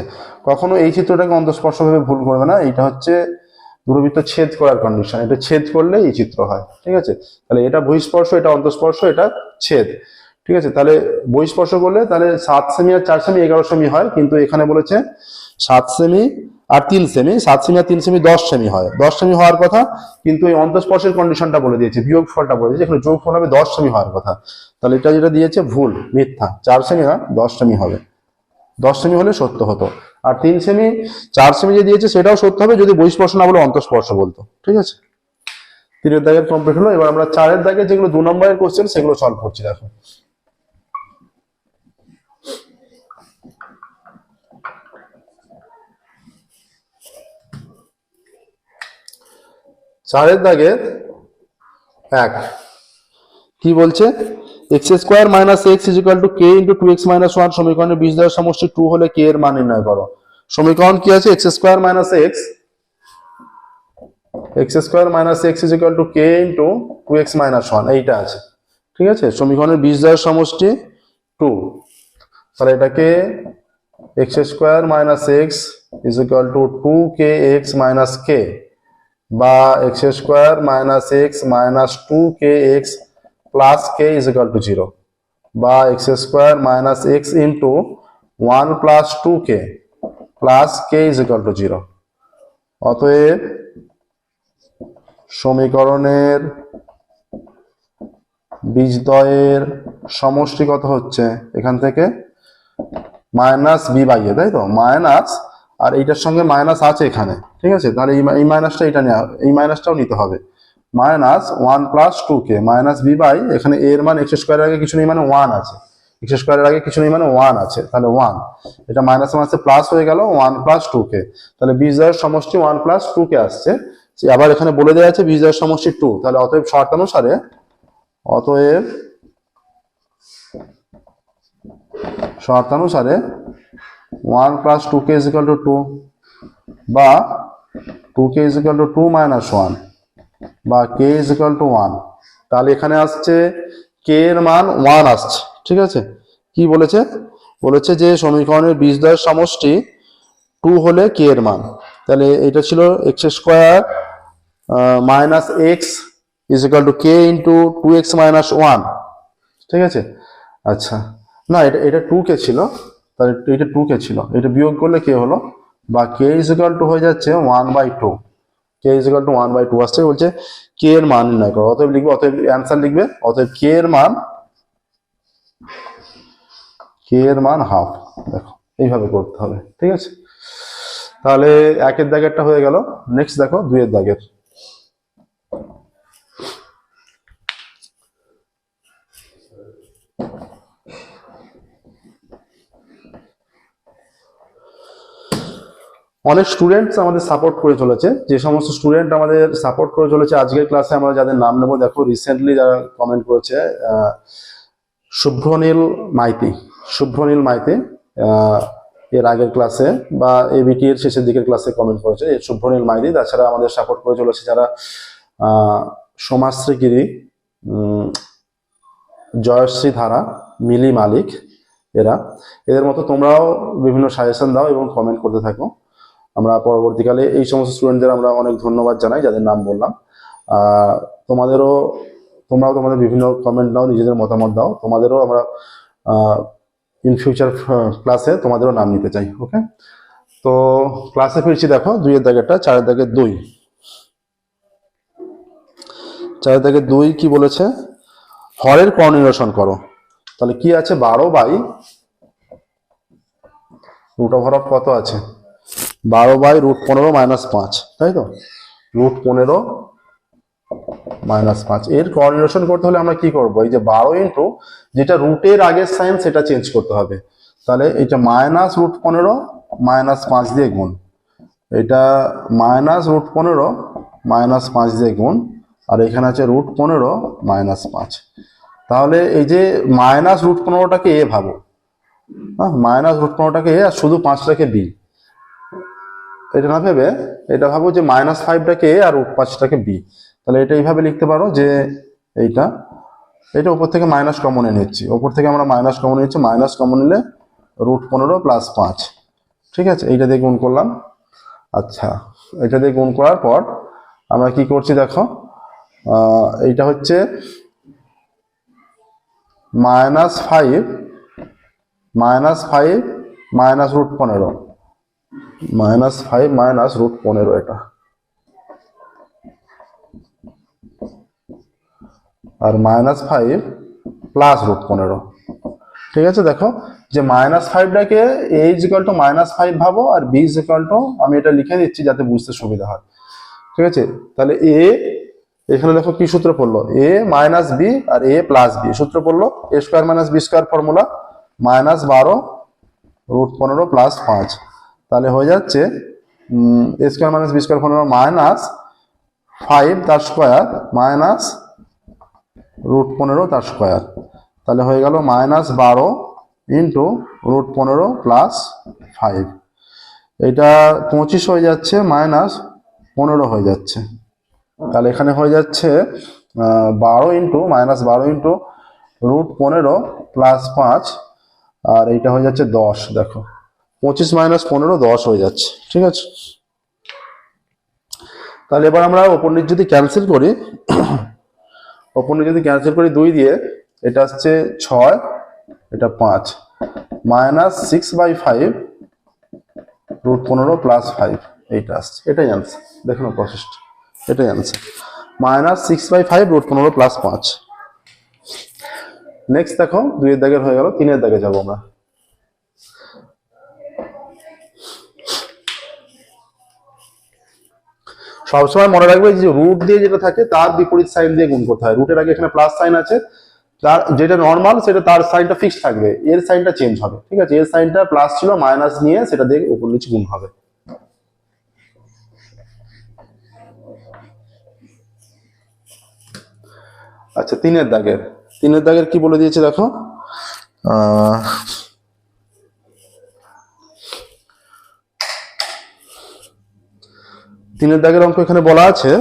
কখনো এই চিত্রটাকে অন্তঃস্পর্শ ভাবে ভুল করবে না, এইটা হচ্ছে দুরবৃত্ত ছেদ করার কন্ডিশন, এটা ছেদ করলে এই চিত্র হয়, ঠিক আছে। তাহলে এটা বহিঃস্পর্শ, এটা অন্তঃস্পর্শ, এটা ছেদ, ঠিক আছে। তাহলে বহিঃস্পর্শ করলে তাহলে 7 সেমি আর 4 সেমি 11 সেমি হয়, কিন্তু এখানে বলেছে 7 সেমি আর 3 সেমি, 7 সেমি আর 3 সেমি 10 সেমি হয়, 10 সেমি হওয়ার কথা, কিন্তু এই অন্তঃস্পর্শের কন্ডিশনটা বলে দিয়েছে, বিয়োগফলটা বলে দিয়েছে, এখানে যোগফল হবে 10 সেমি হওয়ার কথা। তাহলে এটা যেটা দিয়েছে ভুল, মিথ্যা, 4 সেমি না 10 সেমি হবে, 10 সেমি হলে সত্য হতো। আর 3 সেমি 4 সেমি যে দিয়েছে সেটাও সত্য হবে যদি বহিঃস্পর্শ না বলে অন্তঃস্পর্শ বলতো, ঠিক আছে। 3 দাগের কমপ্লিট হলো। এবার আমরা 4 দাগে যেগুলো 2 নম্বরের কোশ্চেন সেগুলো সলভ করছি। দেখো, চারের দাগের 1 কি বলছে, x square minus x is equal two K into 2x minus 1 সমীকরণের বীজ দ্বয়ের সমষ্টি 2 হলে কে এর মান নির্ণয় করো। সমীকরণ কি আছে, x square minus x is equal two K into 2x minus 1, এইটা আছে, ঠিক আছে। সমীকরণের বীজ দ্বয়ের সমষ্টি 2, তাহলে এটাকে x square minus x is equal to 2kx minus k, বা x square minus x minus 2kx plus k is equal to 0, বা x square minus x into 1 plus 2k plus k is equal to 0। অতএব সমীকরণের বীজদ্বয়ের সমষ্টি কত হচ্ছে, এখান থেকে minus B by এ, তাই তো, মাইনাস, আর এইটার সঙ্গে মাইনাস আছে এখানে, ঠিক আছে, তাহলে এই মাইনাসটা এটা নেওয়া, এই মাইনাসটাও নিতে হবে, minus 1 plus 2k minus B by, এখানে এর মান এক্স স্কোয়ারের আগে কিছু নেই মানে 1 আছে, এক্স স্কোয়ারের আগে কিছু নেই মানে 1 আছে, তাহলে 1, এটা মাইনাস মাইনাসে প্লাস হয়ে গেল 1 প্লাস 2k, তাহলে বীজদ্বয়ের সমষ্টি 1 প্লাস 2k আসছে। আবার এখানে বলে দেওয়া আছে বীজদ্বয়ের সমষ্টি 2, তাহলে অতএব শর্তানুসারে 1 plus 2k is equal to 2, বা 2k is equal to 2 minus 1, বা k ইজ ইকুয়াল টু 1। তাহলে এখানে আসছে k এর মান 1 আসছে, ঠিক আছে। কি বলেছে, বলেছে যে সমীকরণের বীজদ্বয়ের সমষ্টি 2 হলে k এর মান, তাহলে এটা ছিল x square minus x is equal two K into 2x minus 1, ঠিক আছে। আচ্ছা, না এটা 2k ছিল, তাহলে এটা 2k ছিল, এটা বিয়োগ করলে কে হলো, বা কে ইজ ইকুয়াল টু হয়ে যাচ্ছে 1/2, কে ইজ ইকুয়াল টু 1/2 আসছে, বলছে কে এর মান নির্ণয় করো। অতএব লিখবে, অতএব অ্যান্সার লিখবে, অতএব কে এর মান হাফ। দেখো এইভাবে করতে হবে, ঠিক আছে। তাহলে 1 দাগেরটা হয়ে গেল। নেক্সট দেখো 2 দাগের, অনেক স্টুডেন্টস আমাদের সাপোর্ট করে চলেছে, যে সমস্ত স্টুডেন্ট আমাদের সাপোর্ট করে চলেছে আজকের ক্লাসে আমরা যাদের নাম নেবো, দেখো রিসেন্টলি যারা কমেন্ট করেছে, শুভ্রনীল মাইতি, শুভ্রনীল মাইতি এর আগের ক্লাসে বা এবিটি এর শেষের দিকের ক্লাসে কমেন্ট করেছে। এই শুভ্রনীল মাইতি, তাছাড়া আমাদের সাপোর্ট করে চলেছে যারা সমাজশ্রী গিরি, জয়শ্রী ধারা, মিলি মালিক, এদের মতো তোমরাও বিভিন্ন সাজেশন দাও এবং কমেন্ট করতে থাকো। আমরা পরবর্তীকালে এই সমস্ত স্টুডেন্টদের আমরা অনেক ধন্যবাদ জানাই যাদের নাম বললাম। তোমরাও তোমাদের বিভিন্ন কমেন্ট দাও, নিজেদের মতামত দাও, তোমাদেরও আমরা ইন ফিউচার ক্লাসে তোমাদেরও নাম নিতে চাই। ওকে, তো ক্লাসে ফিরছি। দেখো 2 এর দাগেরটা, 4 এর দাগের 2, 4 এর দাগের 2 কি বলেছে? হরের কর নিরসন করো। তাহলে কি আছে? 12 বাই রুট ওভার অফ কত আছে? 12 বাই রুট 15 মাইনাস 5, তাই তো? রুট 15 মাইনাস 5 এর কর নিরসন করতে হলে আমরা কি করব? এই যে 12 ইন্টু যেটা রুটের আগের সাইন সেটা চেঞ্জ করতে হবে। তাহলে এটা মাইনাস রুট 15 মাইনাস 5 দিয়ে গুণ, এটা মাইনাস রুট 15 মাইনাস 5 দিয়ে গুণ, আর এখানে আছে রুট 15 মাইনাস 5। তাহলে এই যে মাইনাস রুট 15টাকে এ ভাবো, মাইনাস রুট 15টাকে এ, আর শুধু 5টাকে বি। এটা না ভেবে এটা ভাবো যে মাইনাস 5টাকে এ আর রুট 5টাকে বি। তাহলে এটা এইভাবে লিখতে পারো যে এটা উপর থেকে মাইনাস কমন নিচ্ছি, উপর থেকে আমরা মাইনাস কমন নিচ্ছি, মাইনাস কমন নিলে রুট 15 প্লাস 5। ঠিক আছে, এইটা দিয়ে গুণ করলাম। আচ্ছা, এটা দিয়ে গুণ করার পর আমরা কি করছি দেখো, এইটা হচ্ছে -5 মাইনাস রুট 15, -5 মাইনাস রুট 15, এটা আর -5 প্লাস রুট 15। ঠিক আছে, দেখো যে -5টাকে a ইকুয়াল টু -5 ভাবো, আর b ইকুয়াল টু, আমি এটা লিখে দিচ্ছি যাতে বুঝতে সুবিধা হয়। ঠিক আছে, তাহলে a, এখানে দেখো কি সূত্র পড়লো, a মাইনাস বি আর a প্লাস বি সূত্র পড়লো, a square minus B square formula, -12 root 15 plus 5। তাহলে হয়ে যাচ্ছে a square minus B square formula -5 তার স্কোয়ার মাইনাস রুট 15 তার স্কোয়ার। তাহলে হয়ে গেল -12 ইন্টু রুট 15 প্লাস 5। এটা 25 হয়ে যাচ্ছে, -15 হয়ে যাচ্ছে। তাহলে এখানে হয়ে যাচ্ছে 12 ইন্টু রুট 15 প্লাস 5, আর এইটা হয়ে যাচ্ছে 10। দেখো 25 - 15 10 হয়ে যাচ্ছে। ঠিক আছে, তাহলে এবার আমরা ওপর নিচ যদি ক্যান্সেল করি, 2 দিয়ে, এটা আসছে 6, এটা 5, -6/5 রুট 15 প্লাস 5, এইটা আসছে। এটাই আনসার, দেখুন প্রসেসটা, এটাই আনসার, -6/5 রুট 15 প্লাস 5। নেক্সট দেখো 2 এর দাগের হয়ে গেল, 3 এর দাগে যাবো আমরা। সবসময় মনে রাখবে যে রুট দিয়ে যেটা থাকে তার বিপরীত সাইন দিয়ে গুণ করতে হয়। রুটের আগে এখানে প্লাস সাইন আছে, তার যেটা নর্মাল সেটা তার সাইনটা ফিক্সড থাকবে, এর সাইনটা চেঞ্জ হবে। ঠিক আছে, এর সাইনটা প্লাস ছিল, মাইনাস নিয়ে সেটা দিয়ে উপর নিচে গুণ হবে। আচ্ছা, 3 এর দাগের কি বলে দিয়েছে দেখো, 3 এর দাগের অঙ্ক এখানে বলা আছে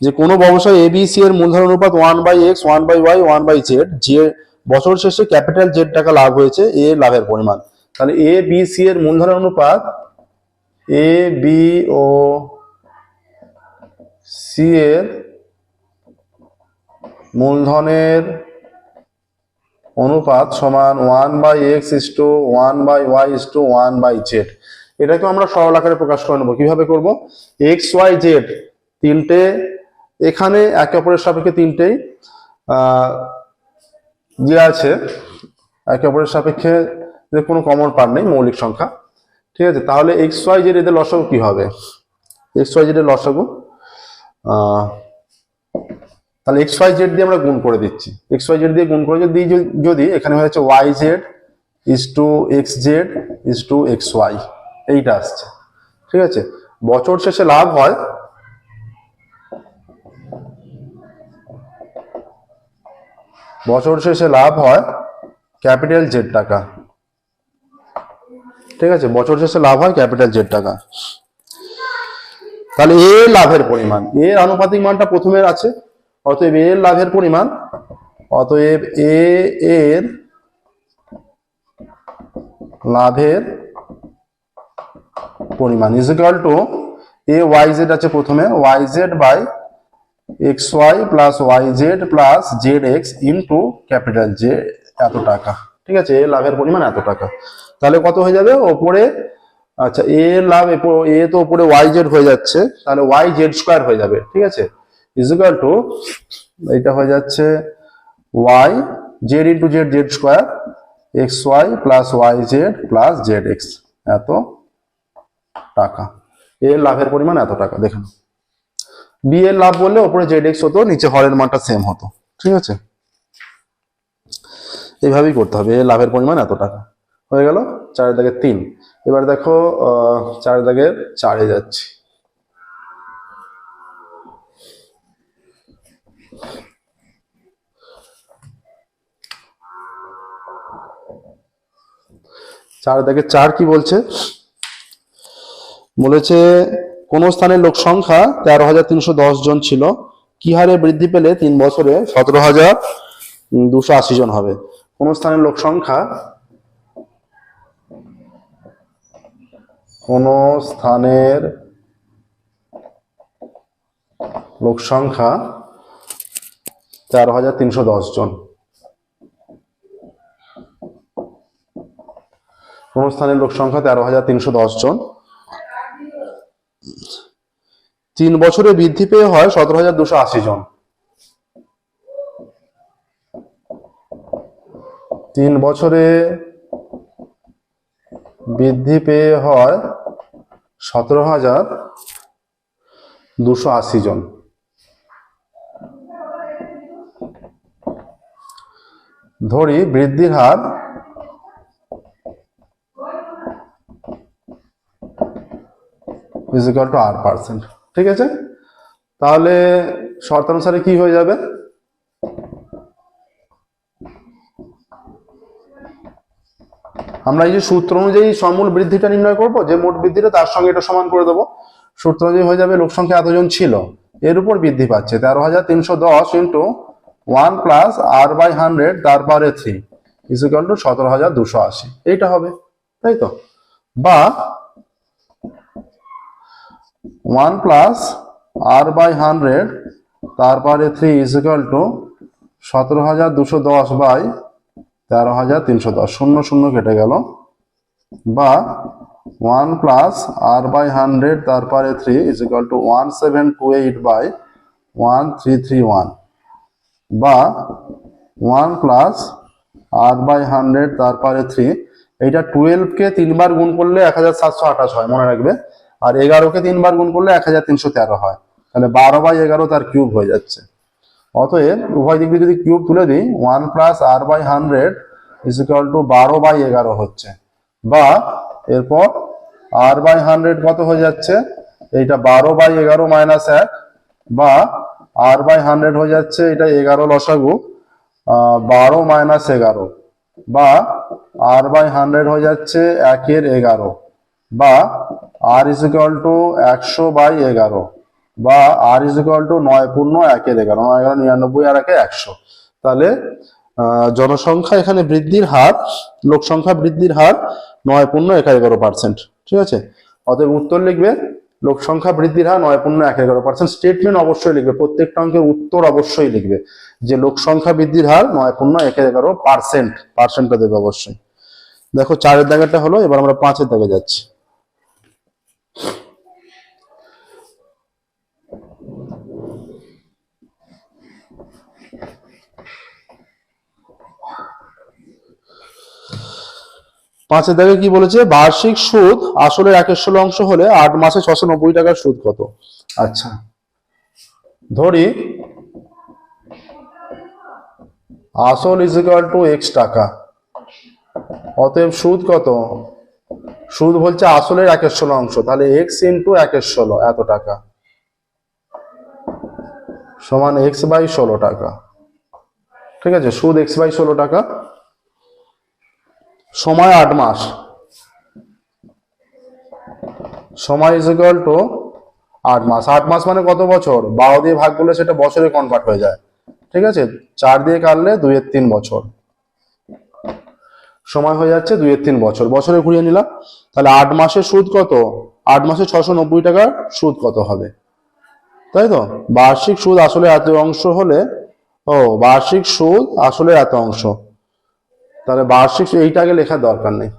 যে কোনো ব্যবসায় ABC এর মূলধন অনুপাত 1/x 1/y 1/z, যে বছর শেষে ক্যাপিটাল Z টাকা লাভ হয়েছে, এ লাভের পরিমাণ। তাহলে ABC এর মূলধনের অনুপাত, A B ও C এর মূলধনের অনুপাত সমান 1/x = 1/y = 1/z। এটাকে আমরা সরল আকারে প্রকাশ করে নেবো। কিভাবে করব? x y z তিনটে এখানে একে অপরের সাপেক্ষে তিনটেই যে আছে, একে অপরের সাপেক্ষে কোনো কমন পার নেই, মৌলিক সংখ্যা। ঠিক আছে, তাহলে x y z এদের লসাগু কি হবে? x y z এর লসাগু, তাহলে x y z দিয়ে আমরা গুণ করে দিচ্ছি, x y z দিয়ে গুণ করে যদি এখানে হয়েছে yz = xz = xy, এইটা আসছে। ঠিক আছে, বছর শেষে লাভ হয় বছর শেষে লাভ হয় ক্যাপিটাল জেড টাকা। ঠিক আছে, বছর শেষে লাভ হয় ক্যাপিটাল জেড টাকা। তাহলে এ লাভের পরিমাণ, এর আনুপাতিক মানটা প্রথমের আছে, অতএব এর লাভের পরিমাণ, অতএব এ এর লাভের পরিমাণ is equal to A Y Z আছে প্রথমে, Y Z by X Y plus Y Z plus Z X into capital J এত টাকা। ঠিক আছে, এর লাভের পরিমাণ এত টাকা। তাহলে কত হয়ে যাবে ওপরে, আচ্ছা এর লাভ এ তো উপরে ওয়াই জেড হয়ে যাচ্ছে, তাহলে ওয়াই জেড স্কোয়ার হয়ে যাবে। ঠিক আছে, ইজ ইকুয়াল টু এটা হয়ে যাচ্ছে Y Z into Z Z square X Y plus Y Z plus Z X এত টাকা। এর লাভের পরিমাণ এত টাকা। দেখুন বি এর লাভ বললে ওপরে জেড এক্স হতো, নিচে হরের মানটা সেম হতো। ঠিক আছে, এইভাবেই করতে হবে। এর লাভের পরিমাণ এত টাকা হয়ে গেল 4-3। এবার দেখো 4-4 যাচ্ছি। চার কি বলছে, বলেছে কোন স্থানের লোক সংখ্যা 13,310 জন ছিল, কি হারে বৃদ্ধি পেলে 3 বছরে 17,280 জন হবে। কোন স্থানের লোক সংখ্যা, কোন স্থানের লোক সংখ্যা 13,310 জন, কোন স্থানের লোক সংখ্যা 13,310 জন 3 বছরে বৃদ্ধি পেয়ে হয় 17,280 জন। 3 বছরে বৃদ্ধি পেয়ে হয় 17,280 জন। ধরি বৃদ্ধির her is equal two R%। ঠিক আছে, তাহলে শর্তানুসারে কি হয়ে যাবে, আমরা এই যে সূত্র অনুযায়ী সমূল বৃদ্ধিটা নির্ণয় করব, যে মোট বৃদ্ধিটা তার সঙ্গে এটা সমান করে দেবো। সূত্র অনুযায়ী হয়ে যাবে লোক সংখ্যা এতজন ছিল, এর উপর বৃদ্ধি পাচ্ছে 13,310 ইন্টু 1 প্লাস R/100 তার পাওয়ারে 3 ইজ ইকুয়াল টু 17,280। এইটা হবে, তাই তো, বা 1 প্লাস R/100 তার পাওয়ারে 3 ইজ ইকুয়াল টু 17,210 বাই 13,310, 0 0 কেটে গেল, বা 1 প্লাস R/100 তার পাওয়ারে 3 ইজ ইকুয়াল টু 1728 বাই 1331, বা 1 প্লাস R/100 তার পাওয়ারে 3। এইটা 12 কে 3 বার গুণ করলে 1728 হয়, মনে রাখবে, আর 11 কে 3 বার গুণ করলে 1313 হয়। তাহলে 12/11 তার কিউব হয়ে যাচ্ছে। অতএব উভয় দিক দিয়ে যদি কিউব তুলে দিই, 1 plus R/100 is equal two 12/11 হচ্ছে, বা এরপর R/100 কত হয়ে যাচ্ছে, এইটা 12/11 মাইনাস 1, বা R/100 হয়ে যাচ্ছে এটা 11 লসাগু 12 মাইনাস 11, বা R/100 হয়ে যাচ্ছে 1/11, বা R ইজ ইকুয়াল টু 100/11, বা R ইজ ইকুয়াল টু 9 পূর্ণ 1/11, 9 11 99 আর 1 100। তাহলে জনসংখ্যা এখানে বৃদ্ধির হার, লোক সংখ্যা বৃদ্ধির হার 9.11%। ঠিক আছে, অতএব উত্তর লিখবে লোক সংখ্যা বৃদ্ধির হার 9.11%। স্টেটমেন্ট অবশ্যই লিখবে, প্রত্যেকটা অঙ্কের উত্তর অবশ্যই লিখবে যে লোক সংখ্যা বৃদ্ধির হার 9.11%, পার্সেন্টটা দেবে অবশ্যই। দেখো 4-এর দাগেরটা হলো, এবার আমরা 5-এর দাগে যাচ্ছি। পাঁচের দাগে কি বলেছে, বার্ষিক সুদ আসলের 1/16 অংশ হলে 8 মাসে 690 টাকার সুদ কত। আচ্ছা, ধরি আসল ইজ ইকুয়াল টু x টাকা, অতএব সুদ কত, সুদ বলছে আসলের 1/16 অংশ, তাহলে x ইন্টু 1/16 এত টাকা সমান x/16 টাকা। ঠিক আছে, সুদ x/16 টাকা, সময় 8 মাস, সময় ইজ ইকুয়াল টু 8 মাস। 8 মাস মানে কত বছর? 12 দিয়ে ভাগ করলে সেটা বছরে কনভার্ট হয়ে যায়। ঠিক আছে, 4 দিয়ে কাটলে 2-3 বছর, সময় হয়ে যাচ্ছে 2-3 বছর, বছরে ঘুরিয়ে নিলাম। তাহলে 8 মাসের সুদ কত? 8 মাসে 690 টাকার সুদ কত হবে? তাই তো, বার্ষিক সুদ আসলে এত অংশ হলে, বার্ষিক সুদ আসলে এত অংশ, তাহলে বার্ষিক এইটা আগে লেখার দরকার নেই।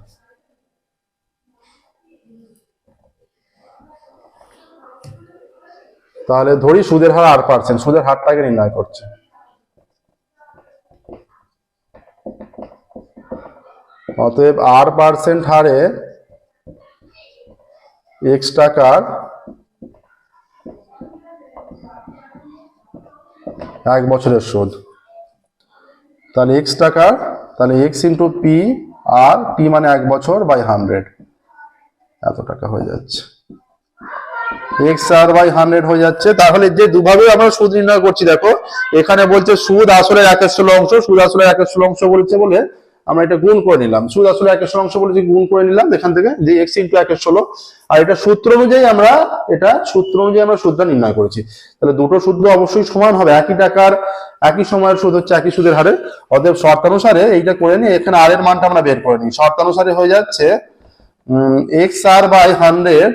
তাহলে ধরি সুদের হার 8%, সুদের হারটাকে নির্ণয় করছে। অতএব 8% হারে x টাকার 1 বছরের সুদ, তাহলে x টাকার, তাহলে x ইন্টু পি, আর পি মানে 1 বছর বাই 100, এত টাকা হয়ে যাচ্ছে। x/100 হয়ে যাচ্ছে। তাহলে যে দুভাবে আমরা সুদ নির্ণয় করছি, দেখো এখানে বলছে সুদ আসলে 1/16 অংশ, সুদ আসলে 1/16 অংশ বলছে বলে আমরা এটা গুণ করে নিলাম, সুদ আসলে 1/16 অংশ বলে গুণ করে নিলাম এখান থেকে, যে x ইন্টু 1/16, আর এটা সূত্র অনুযায়ী আমরা সুদটা নির্ণয় করেছি। তাহলে দুটো সূত্র অবশ্যই সমান হবে, একই টাকার একই সময়ের সুদ হচ্ছে একই সুদের হারে। অতএব শর্তানুসারে এইটা করে নিই, এখানে আর এর মানটা আমরা বের করে নিই। শর্তানুসারে হয়ে যাচ্ছে x/100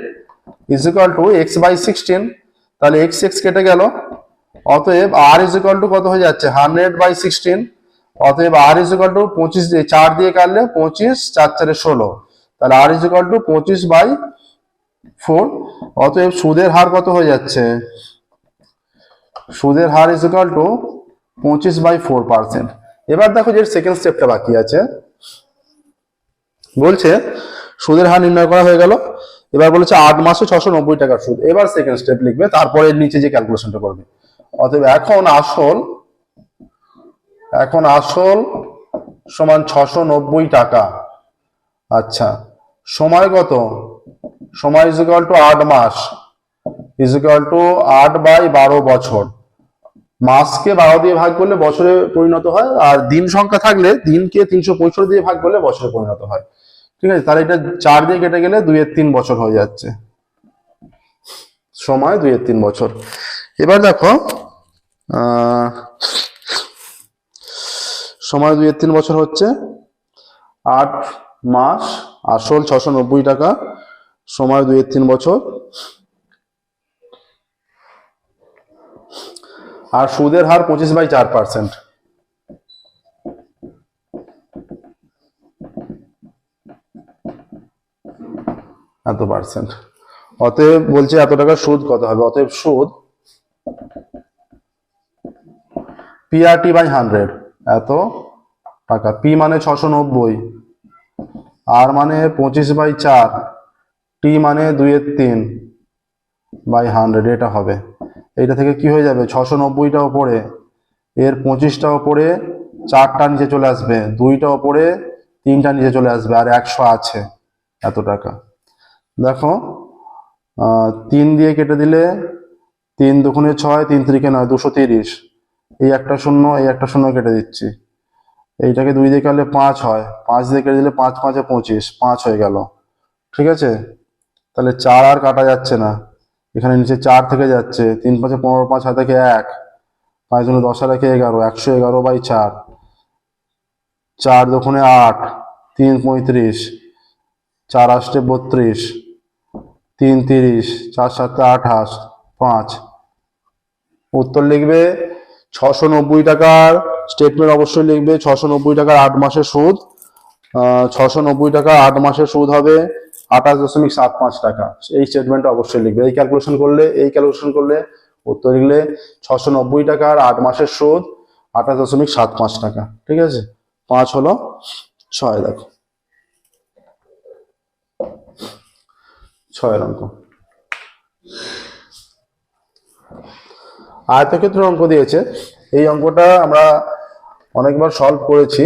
is equal to x/16, তাহলে x কেটে গেল, অতএব r is equal to কত হয়ে যাচ্ছে? 100/16, অতএব r is equal to 25, 4 দিয়ে কাটলে 25, 4 16, তাহলে r is equal to 25/4, অতএব সুদের হার কত হয়ে যাচ্ছে? সুদের হার is equal to 25/4%। এবার দেখো যে সেকেন্ড স্টেপটা বাকি আছে, বলছে সুদের হার নির্ণয় করা হয়ে গেল, এবার বলেছে 8 মাসে 690 টাকার সুদ। এবার সেকেন্ড স্টেপ লিখবে, তারপরে নিচে যে ক্যালকুলেশনটা করবে। অতএব এখন আসল সমান 690 টাকা। আচ্ছা, সময় কত? সময় ইজ ইকুয়াল টু 8 মাস, ইজ ইকুয়াল টু 8/12 বছর। মাসকে 12 দিয়ে ভাগ করলে বছরে পরিণত হয়, আর দিন সংখ্যা থাকলে দিনকে 365 দিয়ে ভাগ করলে বছরে পরিণত হয়। ঠিক আছে, তাহলে এটা 4 দিয়ে কেটে গেলে 2-3 বছর হয়ে যাচ্ছে, সময় 2-3 বছর। এবার দেখো সময় 2-3 বছর হচ্ছে, 8 মাস, আসল 690 টাকা, সময় 2-3 বছর, আর সুদের হার 25/4%। এত পার্সেন্ট, অতএব বলছে এত টাকার সুদ কত হবে? অতএব সুদ PRT/100 এত টাকা, পি মানে 690, আর মানে 25/4, টি মানে 2/3/100, এটা হবে। এইটা থেকে কি হয়ে যাবে? 690টা ওপরে, এর 25টা ওপরে, 4টা নিচে চলে আসবে, 2টা ওপরে, 3টা নিচে চলে আসবে, আর 100 আছে, এত টাকা। দেখো 3 দিয়ে কেটে দিলে 3 দুগুণে 6, 3 3 9, 230, এই একটা শূন্য, এই একটা শূন্য কেটে দিচ্ছি, এইটাকে 2 দিয়ে কাটলে 5 হয়, 5 দিয়ে কেটে দিলে 5 5 25, 5 হয়ে গেল। ঠিক আছে, তাহলে 4 আর কাটা যাচ্ছে না, এখানে নিচে 4 থেকে যাচ্ছে, 3 5 15, 5 হাতে থেকে 1, 5 জন্য 10 আর 11, 111/4, 4 দুগুণে 8, 3 35, 4 8 32, 3 30, 4 7 28, 5। উত্তর লিখবে 690 টাকার স্টেটমেন্ট অবশ্যই লিখবে, 690 টাকার 8 মাসের সুদ, 690 টাকা 8 মাসের সুদ হবে 28.75 টাকা। এই স্টেটমেন্টটা অবশ্যই লিখবে। এই ক্যালকুলেশন করলে উত্তর লিখলে 690 টাকার 8 মাসের সুদ 28.75 টাকা। ঠিক আছে, 5 হলো 6, দেখো 6 অঙ্ক। আয়তক্ষেত্রের অঙ্ক দিয়েছে, এই অঙ্কটা আমরা অনেকবার সলভ করেছি,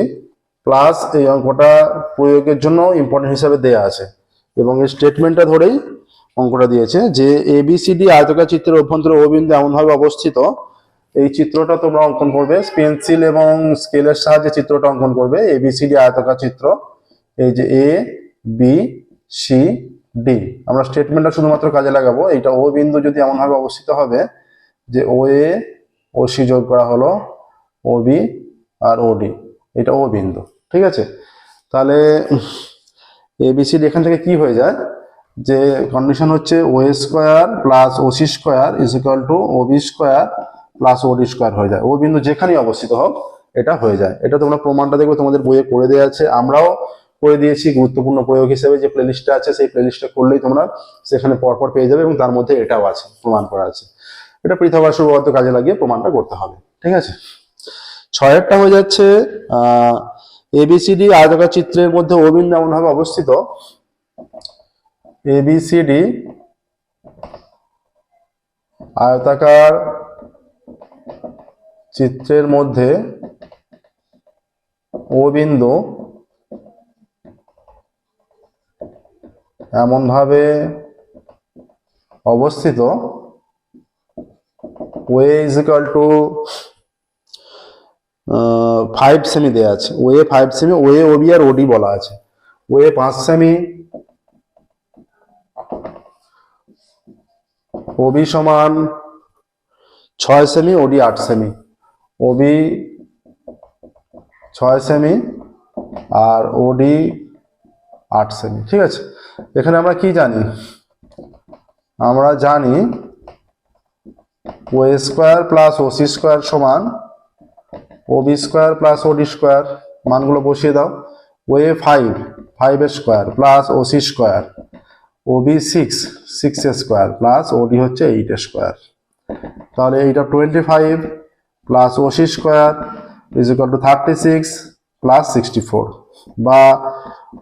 প্লাস এই অঙ্কটা প্রয়োগের জন্য ইম্পর্টেন্ট হিসাবে দেয়া আছে, এবং এই স্টেটমেন্টটা ধরেই অঙ্কটা দিয়েছে যে ABCD আয়তকার চিত্রের অভ্যন্তরে O বিন্দু এমনভাবে অবস্থিত এই চিত্রটা তোমরা অঙ্কন করবে পেন্সিল এবং স্কেলের সাহায্যে চিত্রটা অঙ্কন করবে। ABCD আয়তাকার চিত্র, এই যে ABCD। আমরা স্টেটমেন্টটা শুধুমাত্র কাজে লাগাবো। এইটা ও বিন্দু যদি এমন ভাবে অবস্থিত হবে যে OA OC যোগ করা হলো OB আর OD, এটা ও বিন্দু, ঠিক আছে। তাহলে ABCD এখান থেকে কি হয়ে যায়, যে কন্ডিশন হচ্ছে OA square plus OC square is equal two OB square plus OD square হয়ে যায়। ও বিন্দু যেখানেই অবস্থিত হোক এটা হয়ে যায়। এটা তোমরা প্রমাণটা দেখবে তোমাদের বইয়ে করে দেওয়া আছে, আমরাও করে দিয়েছি গুরুত্বপূর্ণ প্রয়োগ হিসেবে। যে প্লেলিস্টটা আছে সেই প্লেলিস্টটা করলেই তোমরা সেখানে পরপর পেয়ে যাবে, এবং তার মধ্যে এটাও আছে, প্রমাণ করা আছে। এটা পৃথক আর শুভবদ্ধ কাজে লাগিয়ে প্রমাণটা করতে হবে, ঠিক আছে। 6 হয়ে যাচ্ছে ABCD আয়তাকার চিত্রের মধ্যে ও বিন্দু এমন ভাবে অবস্থিত, ABCD আয়তাকার চিত্রের মধ্যে ও বিন্দু এমন ভাবে অবস্থিত, OA ইজ ইকুয়াল টু 5 সেমি দেওয়া আছে। OA 5 সেমি, OA OB আর OD বলা আছে। OA 5 সেমি, OB সমান 6 সেমি, OD 8 সেমি। OB 6 সেমি আর OD 8 সেমি, ঠিক আছে। এখানে আমরা কি জানি, আমরা জানি OA square plus OC square সমান OB square plus OD square. মানগুলো বসিয়ে দাও। OA 5 এর square plus OC square, OB 6 এর স্কোয়ার প্লাস OD হচ্ছে 8 এর স্কোয়ার। তাহলে এইটা 25 plus OC square is equal two 36 plus 64, বা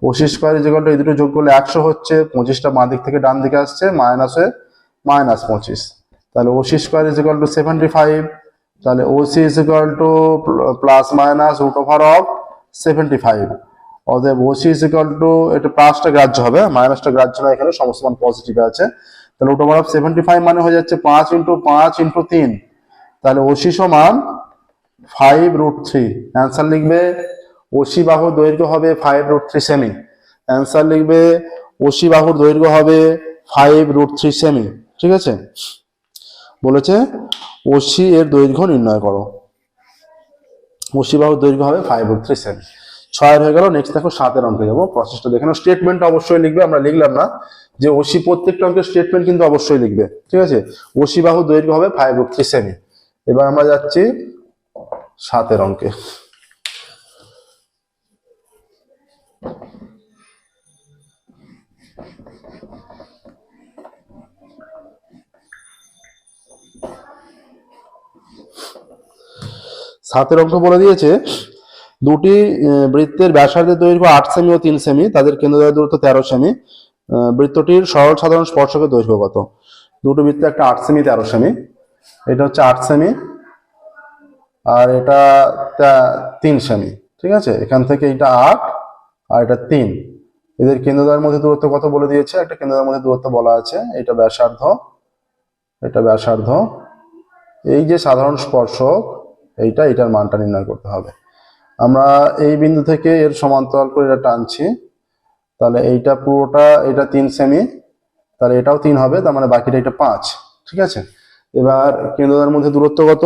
OC square is equal two এই দুটো যোগ করলে 100 হচ্ছে, 25টা বাঁ দিক থেকে ডান দিকে আসছে, মাইনাসে -25। তাহলে OC square is equal to 75। তাহলে OC is equal to plus minus root over of 75। অতএব OC ইজ ইকুয়াল টু, এটা প্লাসটা গ্রাহ্য হবে, মাইনাসটা গ্রাহ্য না, এখানে সমস্ত মান পজিটিভ আছে। তাহলে রুট ওভার অফ 75 মানে হয়ে যাচ্ছে 5 × 5 × 3। তাহলে OC সমান 5√3। অ্যান্সার লিখবে OC বাহুর দৈর্ঘ্য হবে 5√3 সেমি। অ্যান্সার লিখবে OC বাহুর দৈর্ঘ্য হবে 5√3 সেমি, ঠিক আছে। বলেছে OC এর দৈর্ঘ্য নির্ণয় করো। OC বাহুর দৈর্ঘ্য হবে 5√3 সেমি। 6 হয়ে গেল। নেক্সট দেখো 7 অঙ্কে যাবো। প্রসেসটা দেখে নাও। স্টেটমেন্ট অবশ্যই লিখবে, আমরা লিখলাম না যে OC, প্রত্যেকটা অঙ্কের স্টেটমেন্ট কিন্তু অবশ্যই লিখবে, ঠিক আছে। OC বাহুর দৈর্ঘ্য হবে 5√3 সেমি। এবার আমরা যাচ্ছি 7 অঙ্কে। সাতের অঙ্ক বলে দিয়েছে দুটি বৃত্তের ব্যাসার্ধের দৈর্ঘ্য 8 সেমি ও 3 সেমি, তাদের কেন্দ্রদ্বয় দূরত্ব 13 সেমি। বৃত্তটির সরল সাধারণ স্পর্শকের দৈর্ঘ্য কত? দুটো বৃত্ত, একটা 8 সেমি 13 সেমি, এটা হচ্ছে 8 সেমি আর এটা 3 সেমি, ঠিক আছে। এখান থেকে এটা 8 আর এটা 3। এদের কেন্দ্রদ্বয়ের মধ্যে দূরত্ব কত বলে দিয়েছে, একটা কেন্দ্রদ্বয়ের মধ্যে দূরত্ব বলা আছে, এটা ব্যাসার্ধ, এটা ব্যাসার্ধ। এই যে সাধারণ স্পর্শক, এইটার মানটা নির্ণয় করতে হবে। আমরা এই বিন্দু থেকে এর সমান্তরাল করে এটা টানছি, তাহলে এইটা পুরোটা, এটা 3 সেমি, তাহলে এটাও 3 হবে, তার মানে বাকিটা এটা 5, ঠিক আছে। এবার কেন্দ্রদ্বয়ের মধ্যে দূরত্ব কত?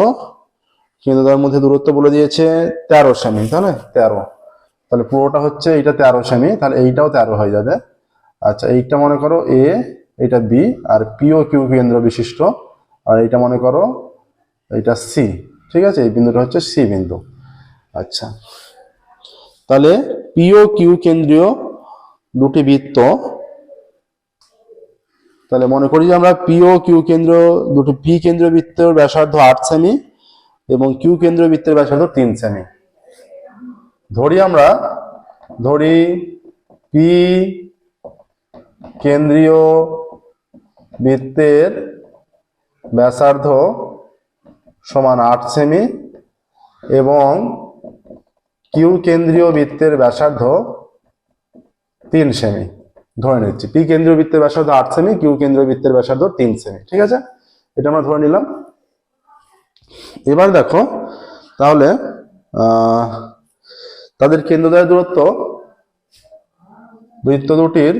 কেন্দ্রদ্বয়ের মধ্যে দূরত্ব বলে দিয়েছে 13 সেমি, তাহলে 13, তাহলে পুরোটা হচ্ছে এটা 13 সেমি, তাহলে এইটাও 13 হয়ে যাবে। আচ্ছা, এইটা মনে করো A, এটা B, আর P ও Q কেন্দ্র বিশিষ্ট, আর এইটা মনে করো এটা C, ঠিক আছে। এই বিন্দুটা হচ্ছে C বিন্দু। আচ্ছা, তাহলে P ও Q কেন্দ্রীয় দুটি বৃত্ত, তাহলে মনে করি যে আমরা P ও Q কেন্দ্র দুটি, P কেন্দ্রীয় বৃত্তের ব্যাসার্ধ 8 সেমি এবং Q কেন্দ্রীয় বৃত্তের ব্যাসার্ধ 3 সেমি। ধরি P কেন্দ্রীয় বৃত্তের ব্যাসার্ধ সমান 8 সেমি এবং Q কেন্দ্রীয় বৃত্তের ব্যাসার্ধ 3 সেমি। ধরে নিচ্ছি P কেন্দ্রীয় বৃত্তের ব্যাসার্ধ 8 সেমি, Q কেন্দ্রীয় বৃত্তের ব্যাসার্ধ 3 সেমি, ঠিক আছে। এটা আমরা ধরে নিলাম। এবার দেখো তাহলে তাদের কেন্দ্রদ্বয়ের দূরত্ব বৃত্ত দুটির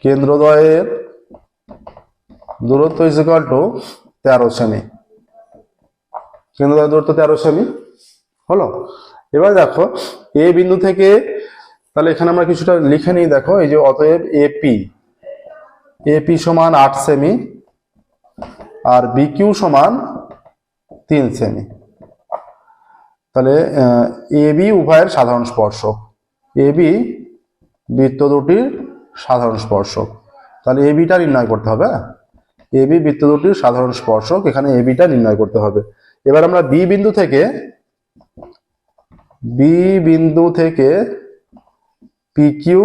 কেন্দ্রদ্বয়ের দূরত্ব ইজ ইকুয়াল টু 13 সেমি। কেন্দ্রদ্বয়ের দূরত্ব 13 সেমি হলো। এবার দেখো এ বিন্দু থেকে, তাহলে এখানে আমরা কিছুটা লিখে নিই। দেখো এই যে অতএব এপি সমান 8 সেমি আর বিকিউ সমান 3 সেমি। তাহলে এবি উভয়ের সাধারণ স্পর্শক, এবি বৃত্ত দুটির সাধারণ স্পর্শক। তাহলে এবিটা নির্ণয় করতে হবে, এবি বৃত্ত দুটির সাধারণ স্পর্শক, এখানে এবিটা নির্ণয় করতে হবে। এবার আমরা বি বিন্দু থেকে পিকিউ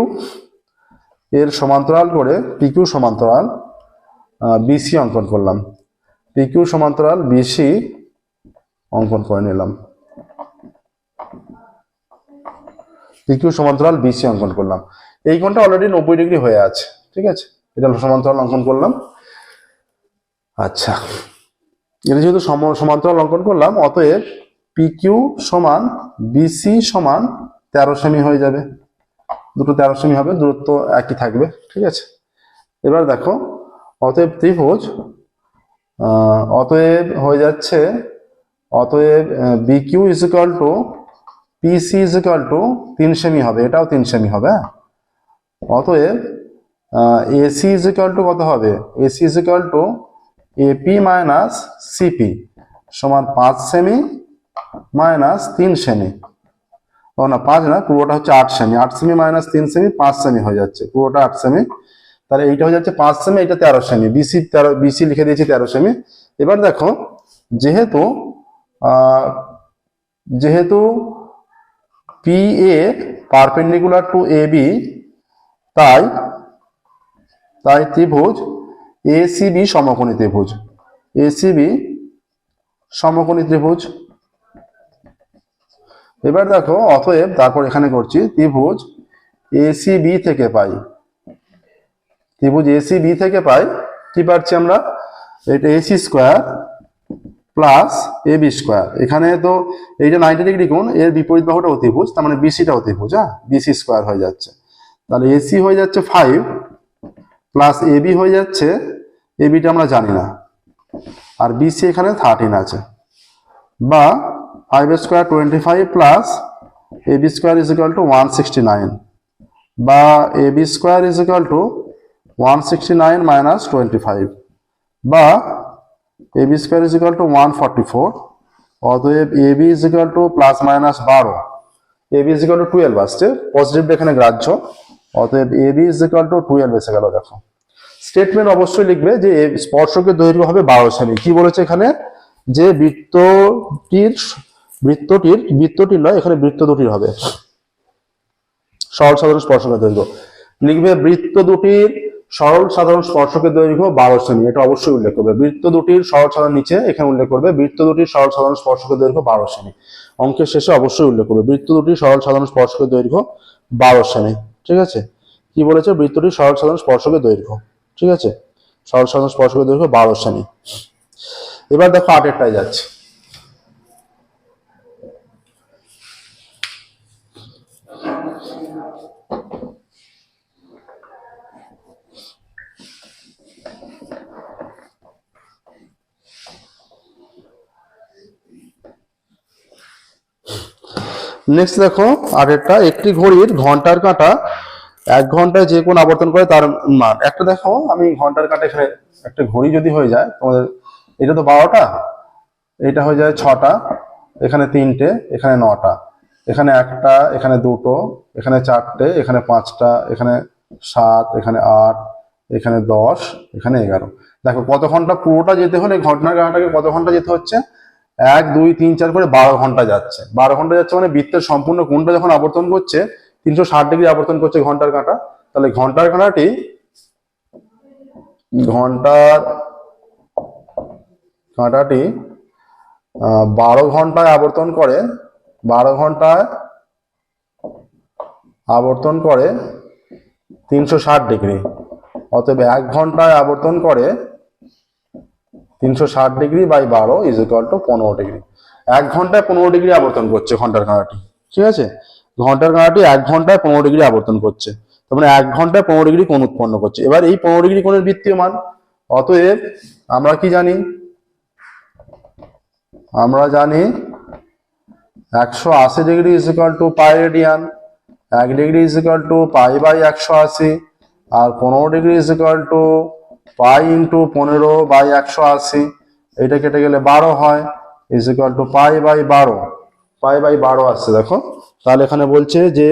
এর সমান্তরাল করে পিকিউ সমান্তরাল বিসি অঙ্কন করলাম, পিকিউ সমান্তরাল বিসি অঙ্কন করে নিলাম, পিকিউ সমান্তরাল বিসি অঙ্কন করলাম। এই কোণটা অলরেডি 90 ডিগ্রি হয়ে আছে, ঠিক আছে, এটা সমান্তরাল অঙ্কন করলাম। আচ্ছা, এটা যেহেতু সমান্তরাল অঙ্কন করলাম, অতএব পিকিউ সমান বিসি সমান 13 সেমি হয়ে যাবে, দুটো 13 সেমি হবে, দূরত্ব একই থাকবে, ঠিক আছে। এবার দেখো অতএব ত্রিভুজ, অতএব হয়ে যাচ্ছে, অতএব bq is equal two PC is equal two 3 semi হবে, এটাও 3 সেমি হবে। অতএব এসি ইজ ইকুয়াল টু কত হবে, AC is equal to AP minus CP সমান 5 সেমি মাইনাস 3 সেমি। ও না, 5 না, পুরোটা হচ্ছে 8 semi, 8 semi minus 3 semi 5 semi হয়ে যাচ্ছে, পুরোটা 8 সেমি। তাহলে এইটা হয়ে যাচ্ছে 5 সেমি, এটা 13 সেমি, বিসি লিখে দিয়েছি 13 সেমি। এবার দেখো যেহেতু P A perpendicular to A B, তাই ত্রিভুজ এসিবি সমকোণী ত্রিভুজ, এসিবি সমকোণী ত্রিভুজ। এবার দেখো অতএব তারপর এখানে করছি ত্রিভুজ এসিবি থেকে পাই, ত্রিভুজ এসিবি থেকে পাই কি পাচ্ছি আমরা, এটা AC square plus AB square. এখানে তো এইটা 90 ডিগ্রি কোণ, এর বিপরীত বাহুটা অতিভুজ, তার মানে বিসিটা অতিভুজ, হ্যাঁ, বিসি স্কোয়ার হয়ে যাচ্ছে। তাহলে এসি হয়ে যাচ্ছে 5 প্লাস এবি হয়ে যাচ্ছে, এবিটা আমরা জানি না, আর বিসি এখানে 13 আছে, বা 5 square 25 plus AB square is equal to 169, বা AB square is equal to 169 minus 25, বা AB square is equal to 144। অতএব AB is equal to plus minus 12, AB is equal to 12 আসছে, পজিটিভটা এখানে গ্রাহ্য। অতএব এবি ইজ ইকুয়াল টু 12 এসে গেল। দেখো স্টেটমেন্ট অবশ্যই লিখবে যে স্পর্শকের দৈর্ঘ্য হবে 12 সেমি। কি বলেছে এখানে, যে বৃত্তটির নয়, এখানে বৃত্ত দুটির হবে সরল সাধারণ স্পর্শকের দৈর্ঘ্য। লিখবে বৃত্ত দুটির সরল সাধারণ স্পর্শকের দৈর্ঘ্য 12 সেমি, এটা অবশ্যই উল্লেখ করবে। বৃত্ত দুটির সরল সাধারণ, নিচে এখানে উল্লেখ করবে বৃত্ত দুটির সরল সাধারণ স্পর্শকের দৈর্ঘ্য 12 সেমি। অঙ্কের শেষে অবশ্যই উল্লেখ করবে বৃত্ত দুটির সরল সাধারণ স্পর্শকের দৈর্ঘ্য 12 সেমি, ঠিক আছে। কি বলেছে, বৃত্তটির সরল সাধারণ স্পর্শকের দৈর্ঘ্য, ঠিক আছে, সরল সাধারণ স্পর্শকের দৈর্ঘ্য 12 সেমি। এবার দেখো 8টায় যাচ্ছে। নেক্সট দেখো 8টা, একটি ঘড়ির ঘন্টার কাঁটা 1 ঘন্টায় যে কোণ আবর্তন করে তার মান। একটা দেখো, আমি ঘন্টার কাঁটা এখানে একটা ঘড়ি যদি হয়ে যায় তোমাদের, এটা তো 12টা, এটা হয়ে যায় 6টা, এখানে 3টে, এখানে 9টা, এখানে 1টা, এখানে 2টো, এখানে 4টে, এখানে 5টা, এখানে 7, এখানে 8, এখানে 10, এখানে 11। দেখো কত ঘন্টা পুরোটা যেতে হলে ঘন্টার কাঁটাটাকে কত ঘন্টা যেতে হচ্ছে, 1 2 3 4 করে 12 ঘন্টা যাচ্ছে। 12 ঘন্টা যাচ্ছে মানে বৃত্তের সম্পূর্ণ কোণটা যখন আবর্তন করছে 360 ডিগ্রি আবর্তন করছে ঘন্টার কাঁটা। তাহলে ঘন্টার কাঁটাটি 12 ঘন্টায় আবর্তন করে, 12 ঘন্টায় আবর্তন করে 360 ডিগ্রি, অতএব 1 ঘন্টায় আবর্তন করে 360 degree by 12 is equal to 15 degree. 1 ঘন্টায় 15 ডিগ্রি আবর্তন করছে ঘন্টার কাঁটাটি, ঠিক আছে? ঘন্টার কাঁটাটি 1 ঘন্টায় 15 ডিগ্রি আবর্তন করছে, তার মানে 1 ঘন্টায় 15 ডিগ্রি কোণ উৎপন্ন করছে। এবার এই 15 ডিগ্রি কোণের বৃত্তীয় মান, অতএব আমরা কি জানি? আমরা জানি 180 degree is equal to pi radian, 1 degree is equal to pi by 180, আর 15 degree is equal to pi into 15 by 180, এটা কেটে গেলে 12 হয়, is equal to pi by 12, pi by 12 আসছে। দেখো তাহলে এখানে বলছে যে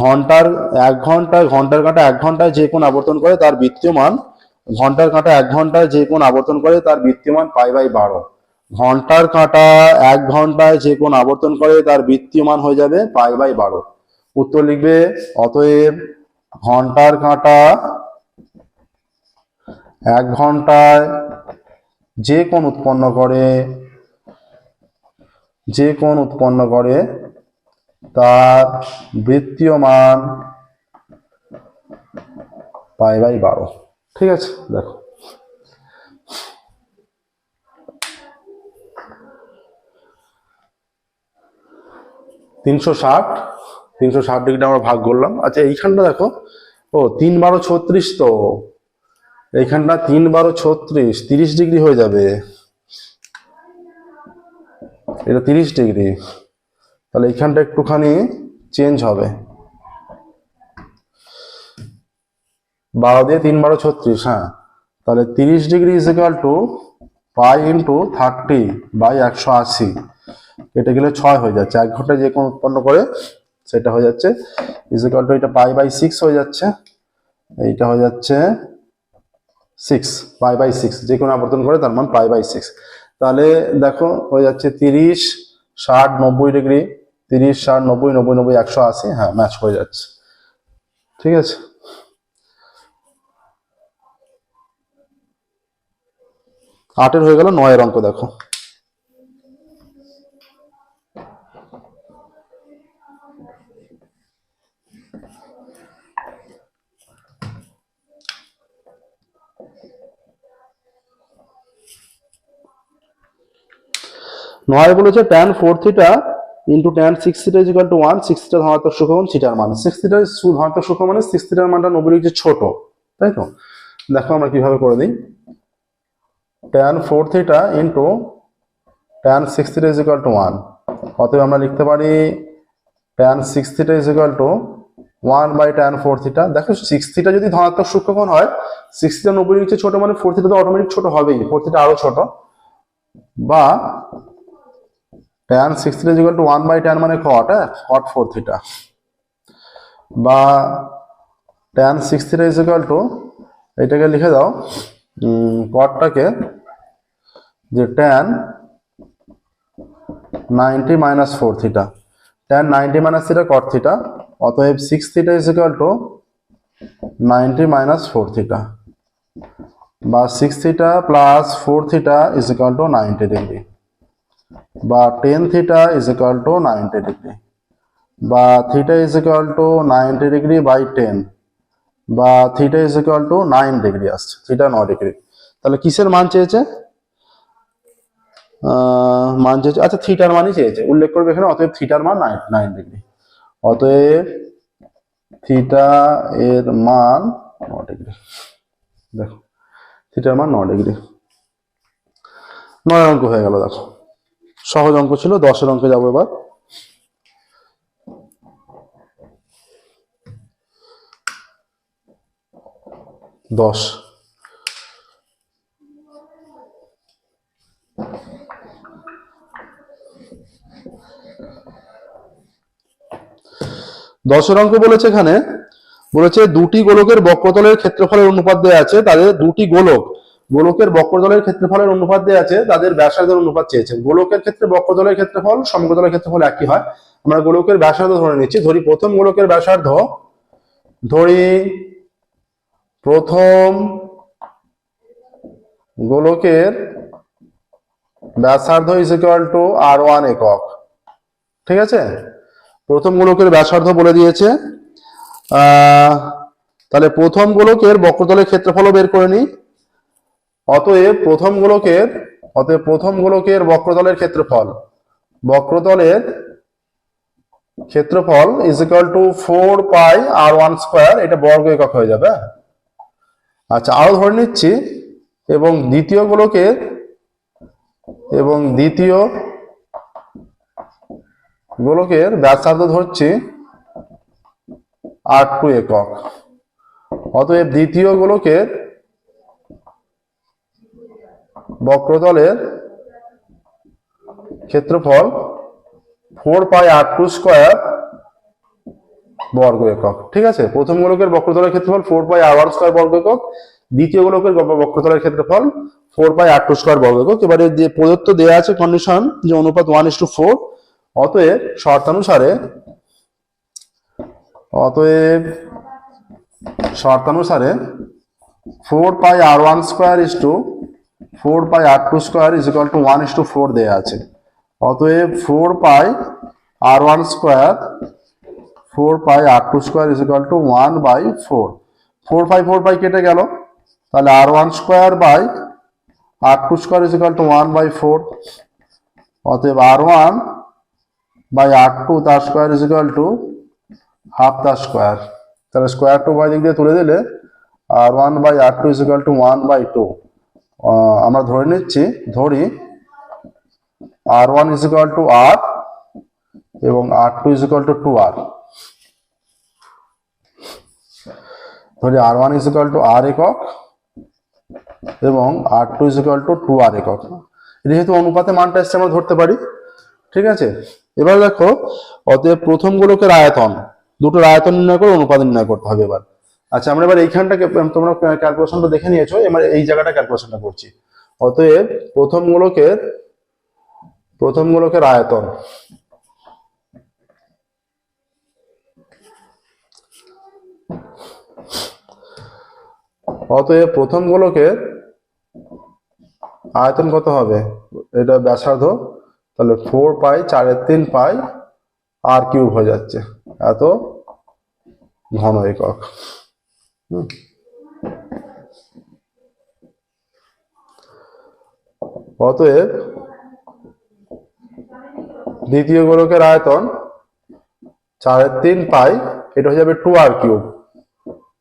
ঘন্টার 1 ঘন্টায়, ঘন্টার কাঁটা 1 ঘন্টায় যে কোণ আবর্তন করে তার বৃত্তীয় মান, ঘন্টার কাঁটা 1 ঘন্টায় যে কোণ আবর্তন করে তার বৃত্তীয় মান পাই বাই 12। ঘন্টার কাঁটা 1 ঘন্টায় যে কোণ আবর্তন করে তার বৃত্তীয় মান হয়ে যাবে পাই বাই 12। উত্তর লিখবে, অতএব ঘন্টার কাঁটা 1 ঘন্টায় যে কোণ উৎপন্ন করে, যে কোণ উৎপন্ন করে তার বৃত্তীয় মান পাই বাই 12। ঠিক আছে, দেখো তিনশো ষাট ডিগ্রি আমরা ভাগ করলাম। আচ্ছা এইখানটা দেখো, ও 3 12 36, তো এইখানটা 3 12 36, 30 ডিগ্রি হয়ে যাবে, এটা 30 ডিগ্রি। তাহলে এইখানটা একটুখানি চেঞ্জ হবে, 12 দিয়ে 3 12 36, হ্যাঁ। তাহলে 30 degree is equal to pi into 30 by 180, কেটে গেলে 6 হয়ে যাচ্ছে। 1 ঘন্টায় যে কোণ উৎপন্ন করে সেটা হয়ে যাচ্ছে ইজ ইকুয়াল টু, এটা পাই বাই 6 হয়ে যাচ্ছে, এইটা হয়ে যাচ্ছে 6 পাই বাই 6, যে কোণ আবর্তন করে তার মান পাই বাই 6। তাহলে দেখো হয়ে যাচ্ছে 30 60 90 ডিগ্রি, 30 60 90 90 90 180, হ্যাঁ ম্যাচ হয়ে যাচ্ছে। ঠিক আছে, আটের হয়ে গেল। 9 অঙ্ক দেখো, নয় বলেছে tan 4 theta into tan 6 theta is equal to 1, 6 theta ধনাত্মক সূক্ষ্মকোণ, থিটার মান 6 থিটা ধনাত্মক সূক্ষ্ম মানে 6 থিটার মানটা 90 ডিগ্রি ছোট, তাই তো? দেখো আমরা কিভাবে করে দিই, tan 4 theta into tan 6 theta is equal to 1, অতএব আমরা লিখতে পারি tan 6 theta is equal to 1 by tan 4 theta. দেখো 6 থিটা যদি ধনাত্মক সূক্ষ্মকোণ হয়, 6 থিটা 90 ডিগ্রি ছোট মানে 4 থিটা তো অটোমেটিক ছোট হবেই, 4 থিটা আরো ছোট, বা tan 6 theta is equal to 1 by tan মানে cot, cot 4 থিটা, বা tan 6 theta is equal to, এটাকে লিখে দাও cotটাকে যে tan 90 minus 4 theta, tan 90 minus theta cot theta, অতএব 6 theta is equal to 90 minus 4 theta, বা 6 theta plus 4 theta is equal to 90 degree, বা 10 theta is equal to 90 degree, বা theta is equal to 90 degree by 10, বা theta is equal to 9 degree আসছে, theta 9 degree. তাহলে কিসের মান চেয়েছে? মান চেয়েছে, আচ্ছা থিটার মানই চেয়েছে, উল্লেখ করবে এখানে, অতএব থিটার মান 9 ডিগ্রি, অতএব থিটা এর মান 9 ডিগ্রি। দেখো থিটার মান 9 ডিগ্রি। 9 অঙ্ক হয়ে গেল। দেখো সহজ অঙ্ক ছিল। 10 অঙ্কে যাবো এবার। দশ অঙ্ক বলেছে, এখানে বলেছে দুটি গোলকের বক্রতলের ক্ষেত্রফলের অনুপাত দেওয়া আছে, তাদের দুটি গোলকের বক্রতলের ক্ষেত্রফলের অনুপাত দেওয়া আছে, তাদের ব্যাসার্ধের অনুপাত চেয়েছে। গোলকের ক্ষেত্রে বক্রতলের ক্ষেত্রফল, সমগোলকের ক্ষেত্রফল একই হয়। আমরা গোলকের ব্যাসার্ধ ধরে নিচ্ছি। ধরি প্রথম গোলকের ব্যাসার্ধ, ধরি প্রথম গোলকের ব্যাসার্ধ ইজ ইকুয়াল টু r1 একক। ঠিক আছে, প্রথম গোলকের ব্যাসার্ধ বলে দিয়েছে তাহলে প্রথম গোলকের বক্রতলের ক্ষেত্রফলও বের করে নিই। অতএব প্রথম গোলকের বক্রতলের ক্ষেত্রফল ইজ ইকুয়াল টু 4πr1² এটা বর্গ একক হয়ে যাবে। আচ্ছা, আরো ধরে নিচ্ছি, এবং দ্বিতীয় গোলকের ব্যাসার্ধ ধরছি r2 একক। অতএব দ্বিতীয় গোলকের বক্রতলের ক্ষেত্রফল 4πr2² বর্গ একক। ঠিক আছে, প্রথম গোলকের বক্রতলের ক্ষেত্রফল 4πr1² বর্গ একক, দ্বিতীয় গোলকের বক্রতলের ক্ষেত্রফল 4πr2² বর্গ একক। এবারে যে প্রদত্ত দেয়া আছে কন্ডিশন যে অনুপাত 1:4, অতএব শর্তানুসারে 4πr1² 4πr2² is equal two 1:4 দেয়া আছে। অতএব 4πr2² ইজ ইকুয়াল টু 1/4। 4 কেটে গেল, তাহলে r1² ইজ ইকুয়াল টু 1/4। অতএব r1/r2 তার square is equal to half তার স্কোয়ার। তাহলে স্কোয়ার টু উভয় দিক দিয়ে তুলে দিলে r1/r2 ইজ ইকুয়াল টু 1/2। আমরা ধরি r1 is equal two r এবং r2 is equal two 2r। ধরি r1 is equal two r একক এবং r2 is equal two 2r একক। যেহেতু অনুপাতে মানটা এসছে আমরা ধরতে পারি। ঠিক আছে, এবার দেখো, অতএব প্রথম গোলকের আয়তন, দুটোর আয়তন নির্ণয় করে অনুপাত নির্ণয় করতে হবে এবার। আচ্ছা, আমরা এবার এইখানটাকে, তোমরা ক্যালকুলেশনটা দেখে নিয়েছো, এবার এই জায়গাটা ক্যালকুলেশনটা করছি। অতএব প্রথম গোলকের আয়তন, কত হবে? এটা ব্যাসার্ধ, তাহলে 4π4/3 r³ হয়ে যাচ্ছে, এত ঘন একক। অতএব দ্বিতীয় গোলকের আয়তন 4/3 এটা হয়ে যাবে 2r³,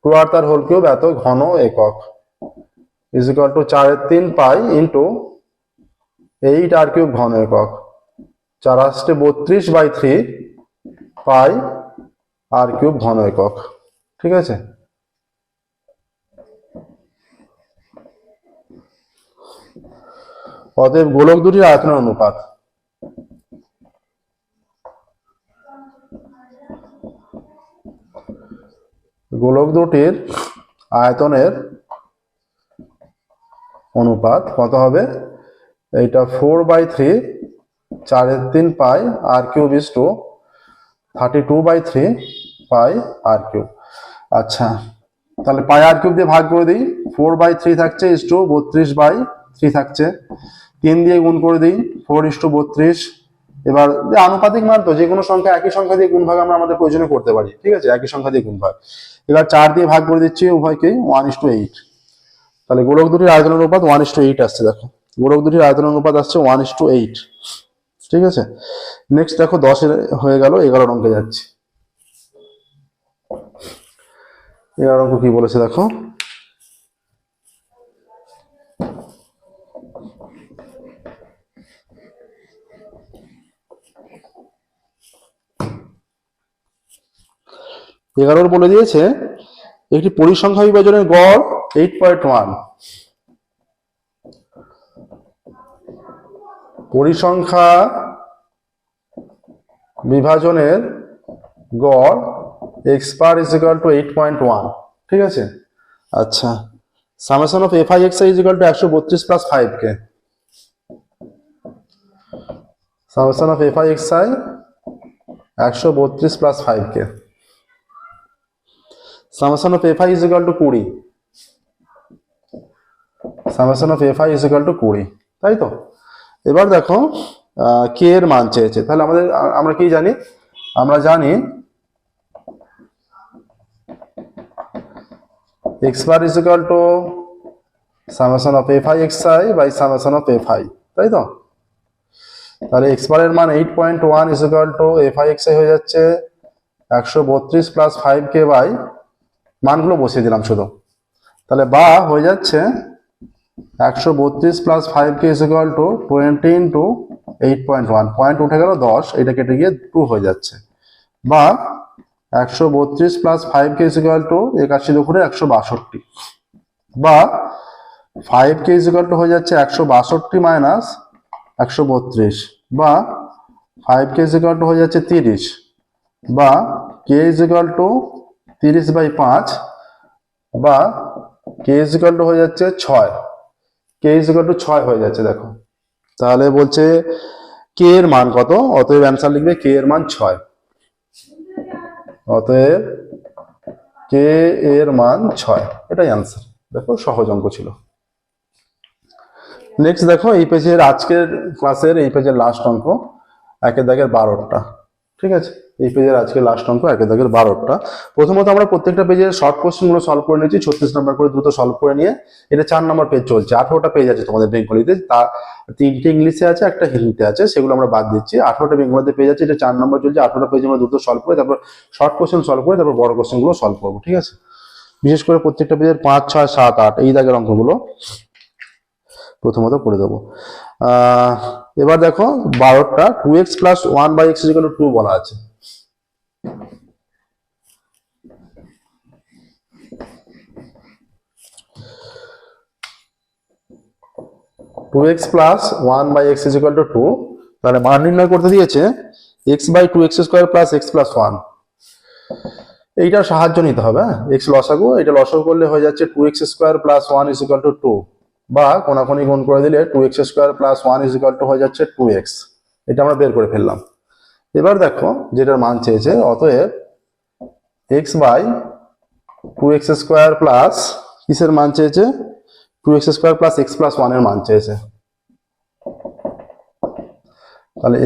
2r তার হোল কিউব এত ঘন একক, is equal two 4/3 into 8r³ ঘন একক, 4×8 = 32/3 r³ ঘন একক। ঠিক আছে, অতএব গোলক দুটির আয়তনের অনুপাত, কত হবে? এইটা 4/3, 4/3 r³ ইজ টু 32/3 r³। আচ্ছা, তাহলে r³ দিয়ে ভাগ করে দিই, 4/3 থাকছে ইজ টু 32/3 থাকছে, 3 দিয়ে গুণ করে দিই, 4:32। এবার যে আনুপাতিক মান তো, যে কোনো সংখ্যা একই সংখ্যা দিয়ে গুণ ভাগ আমরা আমাদের প্রয়োজনে করতে পারি। ঠিক আছে, একই সংখ্যা দিয়ে গুণ ভাগ। এবার 4 দিয়ে ভাগ করে দিচ্ছি উভয়কেই, 1:8। তাহলে গোলক দুটির আয়তনের অনুপাত 1:8 আসছে। দেখো, গোলক দুটির আয়তনের অনুপাত আসছে 1:8। ঠিক আছে, নেক্সট দেখো, 10 হয়ে গেল, 11 অঙ্কে যাচ্ছি। 11 অঙ্ক কি বলেছে দেখো, বলে দিয়েছে একটি পরিসংখ্যা বিভাজনের গড় 8.1। পরিসংখ্যা বিভাজনের গড় x² ইজ ইকুয়াল টু 8.1। ঠিক আছে, আচ্ছা, summation of fi(xi) is equal two 132 plus 5k। Summation of fi(xi) 132 plus 5k। Summation of fi is equal to 20। Summation of fi is equal to 20, তাই তো? এবার দেখো, k এর মান চেয়েছে, তাহলে আমরা কি জানি? আমরা জানি X bar is equal to summation of F I X I by summation of F I, তাই তো? তাহলে এক্স বারের মান 8.1 is equal to F I X I হয়ে যাচ্ছে 132 প্লাস 5k বাই মানগুলো বসিয়ে দিলাম শুধু। তাহলে বা হয়ে যাচ্ছে 132 plus 5k is equal to 20 into 8.1, point উঠে গেল 10, এটা কেটে গিয়ে 2 হয়ে যাচ্ছে। বা 132 plus 5k is equal two 81 দুপুরে 162, বা 5k ইজ ইকুয়াল টু হয়ে যাচ্ছে 162 মাইনাস 132, বা 5k ইজ ইকুয়াল টু হয়ে যাচ্ছে 30, বা k ইজ ইকুয়াল টু 30/5, বা k ইজ ইকুয়াল টু হয়ে যাচ্ছে 6, k ইজ ইকুয়াল টু 6 হয়ে যাচ্ছে। দেখো তাহলে বলছে k এর মান কত, অতএব অ্যান্সার লিখবে k এর মান 6, অতএব k এর মান 6, এটাই অ্যান্সার। দেখো সহজ অঙ্ক ছিল। নেক্সট দেখো এই পেজের আজকের ক্লাসের এই পেজের লাস্ট অঙ্ক, একের দাগের 12টা। ঠিক আছে, এই পেজের আজকে লাস্ট অঙ্ক একের দাগের 12টা। প্রথমত আমরা প্রত্যেকটা পেজের শর্ট কোশ্চেনগুলো সলভ করে নিয়েছি 36 নম্বর করে দ্রুত সলভ করে নিয়ে, এটা 4 নম্বর পেজ চলছে। 18টা পেজ আছে তোমাদের বেঙ্গলিতে, তা 3টে ইংলিশে আছে, একটা হিন্দিতে আছে, সেগুলো আমরা বাদ দিচ্ছি। 18টা বেঙ্গলিতে পেজ আছে, এটা 4 নম্বর চলছে। 18টা পেজ আমরা দ্রুত সলভ করে তারপর শর্ট কোশ্চেন সলভ করে তারপর বড় কোশ্চেনগুলো সলভ করবো। ঠিক আছে, বিশেষ করে প্রত্যেকটা পেজের 5, 6, 7, 8 এই দাগের অঙ্কগুলো প্রথমত করে দেবো। এবার দেখো 12টা 2x প্লাস 1/x = 2 বলা আছে। টু এক্স প্লাস 1/x = 2, তাহলে মান নির্ণয় করতে দিয়েছে x/2x² প্লাস x প্লাস 1। এইটার সাহায্য নিতে হবে। x লসাগু, এটা লসাগু করলে হয়ে যাচ্ছে 2x² প্লাস 1 = 2, বা কোনাকুনি গুণ করে দিলে 2x² প্লাস 1 হয়ে যাচ্ছে 2x। এটা আমরা বের করে ফেললাম। এবার দেখো যেটার মান চেয়েছে, অতএব x/2x² প্লাস কিসের মান চেয়েছে, 2x² প্লাস x প্লাস 1 এর মান চেয়েছে। তাহলে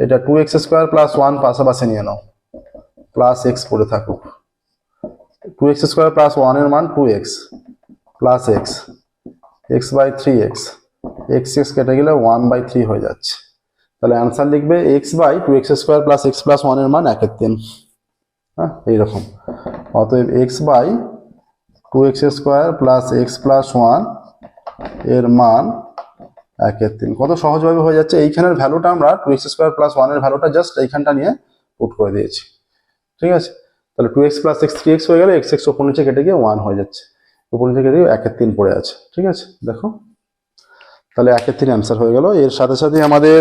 এটা 2x² প্লাস 1 পাশাপাশি নিয়ে নাও, প্লাস x পড়ে থাকুক। 2x² প্লাস 1 এর মান 2x plus x, x/3x, x কেটে গেলে 1/3 হয়ে যাচ্ছে। তাহলে অ্যান্সার লিখবে x/2x² প্লাস x প্লাস 1 এর মান 1/3। হ্যাঁ, এইরকম। অতএব x/2x² প্লাস x প্লাস 1 এর মান 1/3। কত সহজভাবে হয়ে যাচ্ছে। এইখানের ভ্যালুটা আমরা 2x² প্লাস 1 এর ভ্যালুটা জাস্ট এইখানটা নিয়ে পুট করে দিয়েছি। ঠিক আছে, তাহলে 2x প্লাস x 3x হয়ে গেলে x উপর নিচে কেটে গিয়ে 1 হয়ে যাচ্ছে, উপর নিচে কেটে 1/3 পড়ে আছে। ঠিক আছে, দেখো তাহলে 1/3 অ্যান্সার হয়ে গেল। এর সাথে সাথে আমাদের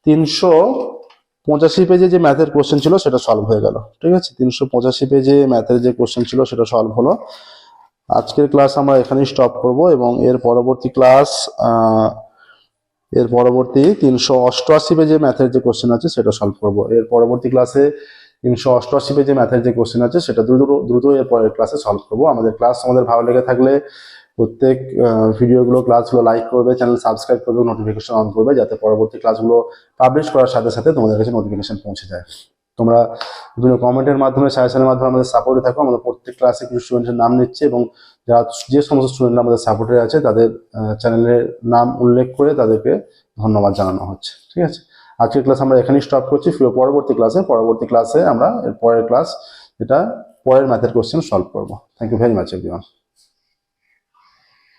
385 পেজে যে ম্যাথের কোশ্চেন ছিল সেটা সলভ হয়ে গেল। ঠিক আছে, 385 পেজে ম্যাথের যে কোশ্চেন ছিল সেটা সলভ হলো। আজকের ক্লাস আমরা এখানেই স্টপ করব এবং এর পরবর্তী ক্লাস, এর পরবর্তী 388 পেজে ম্যাথের যে কোশ্চেন আছে সেটা সলভ করব। এর পরবর্তী ক্লাসে 388 পেজে ম্যাথের যে কোশ্চেন আছে সেটা দ্রুত এর পরের ক্লাসে সলভ করবো। আমাদের ক্লাস আমাদের ভালো লেগে থাকলে প্রত্যেক ভিডিওগুলো ক্লাসগুলো লাইক করবে, চ্যানেল সাবস্ক্রাইব করবে, নোটিফিকেশন অন করবে, যাতে পরবর্তী ক্লাসগুলো পাবলিশ করার সাথে সাথে তোমাদের কাছে নোটিফিকেশন পৌঁছে যায়। তোমরা বিভিন্ন কমেন্টের মাধ্যমে, সাজেশনের মাধ্যমে আমাদের সাপোর্টে থাকো। আমাদের প্রত্যেক ক্লাসে কিছু স্টুডেন্টের নাম নিচ্ছে এবং যে সমস্ত স্টুডেন্টরা আমাদের সাপোর্টে আছে তাদের চ্যানেলের নাম উল্লেখ করে তাদেরকে ধন্যবাদ জানানো হচ্ছে। ঠিক আছে, আজকের ক্লাস আমরা এখানেই স্টপ করছি। পরবর্তী ক্লাসে আমরা এর পরের ক্লাস যেটা পরের ম্যাথের কোশ্চেন সলভ করবো। Thank you very much everyone.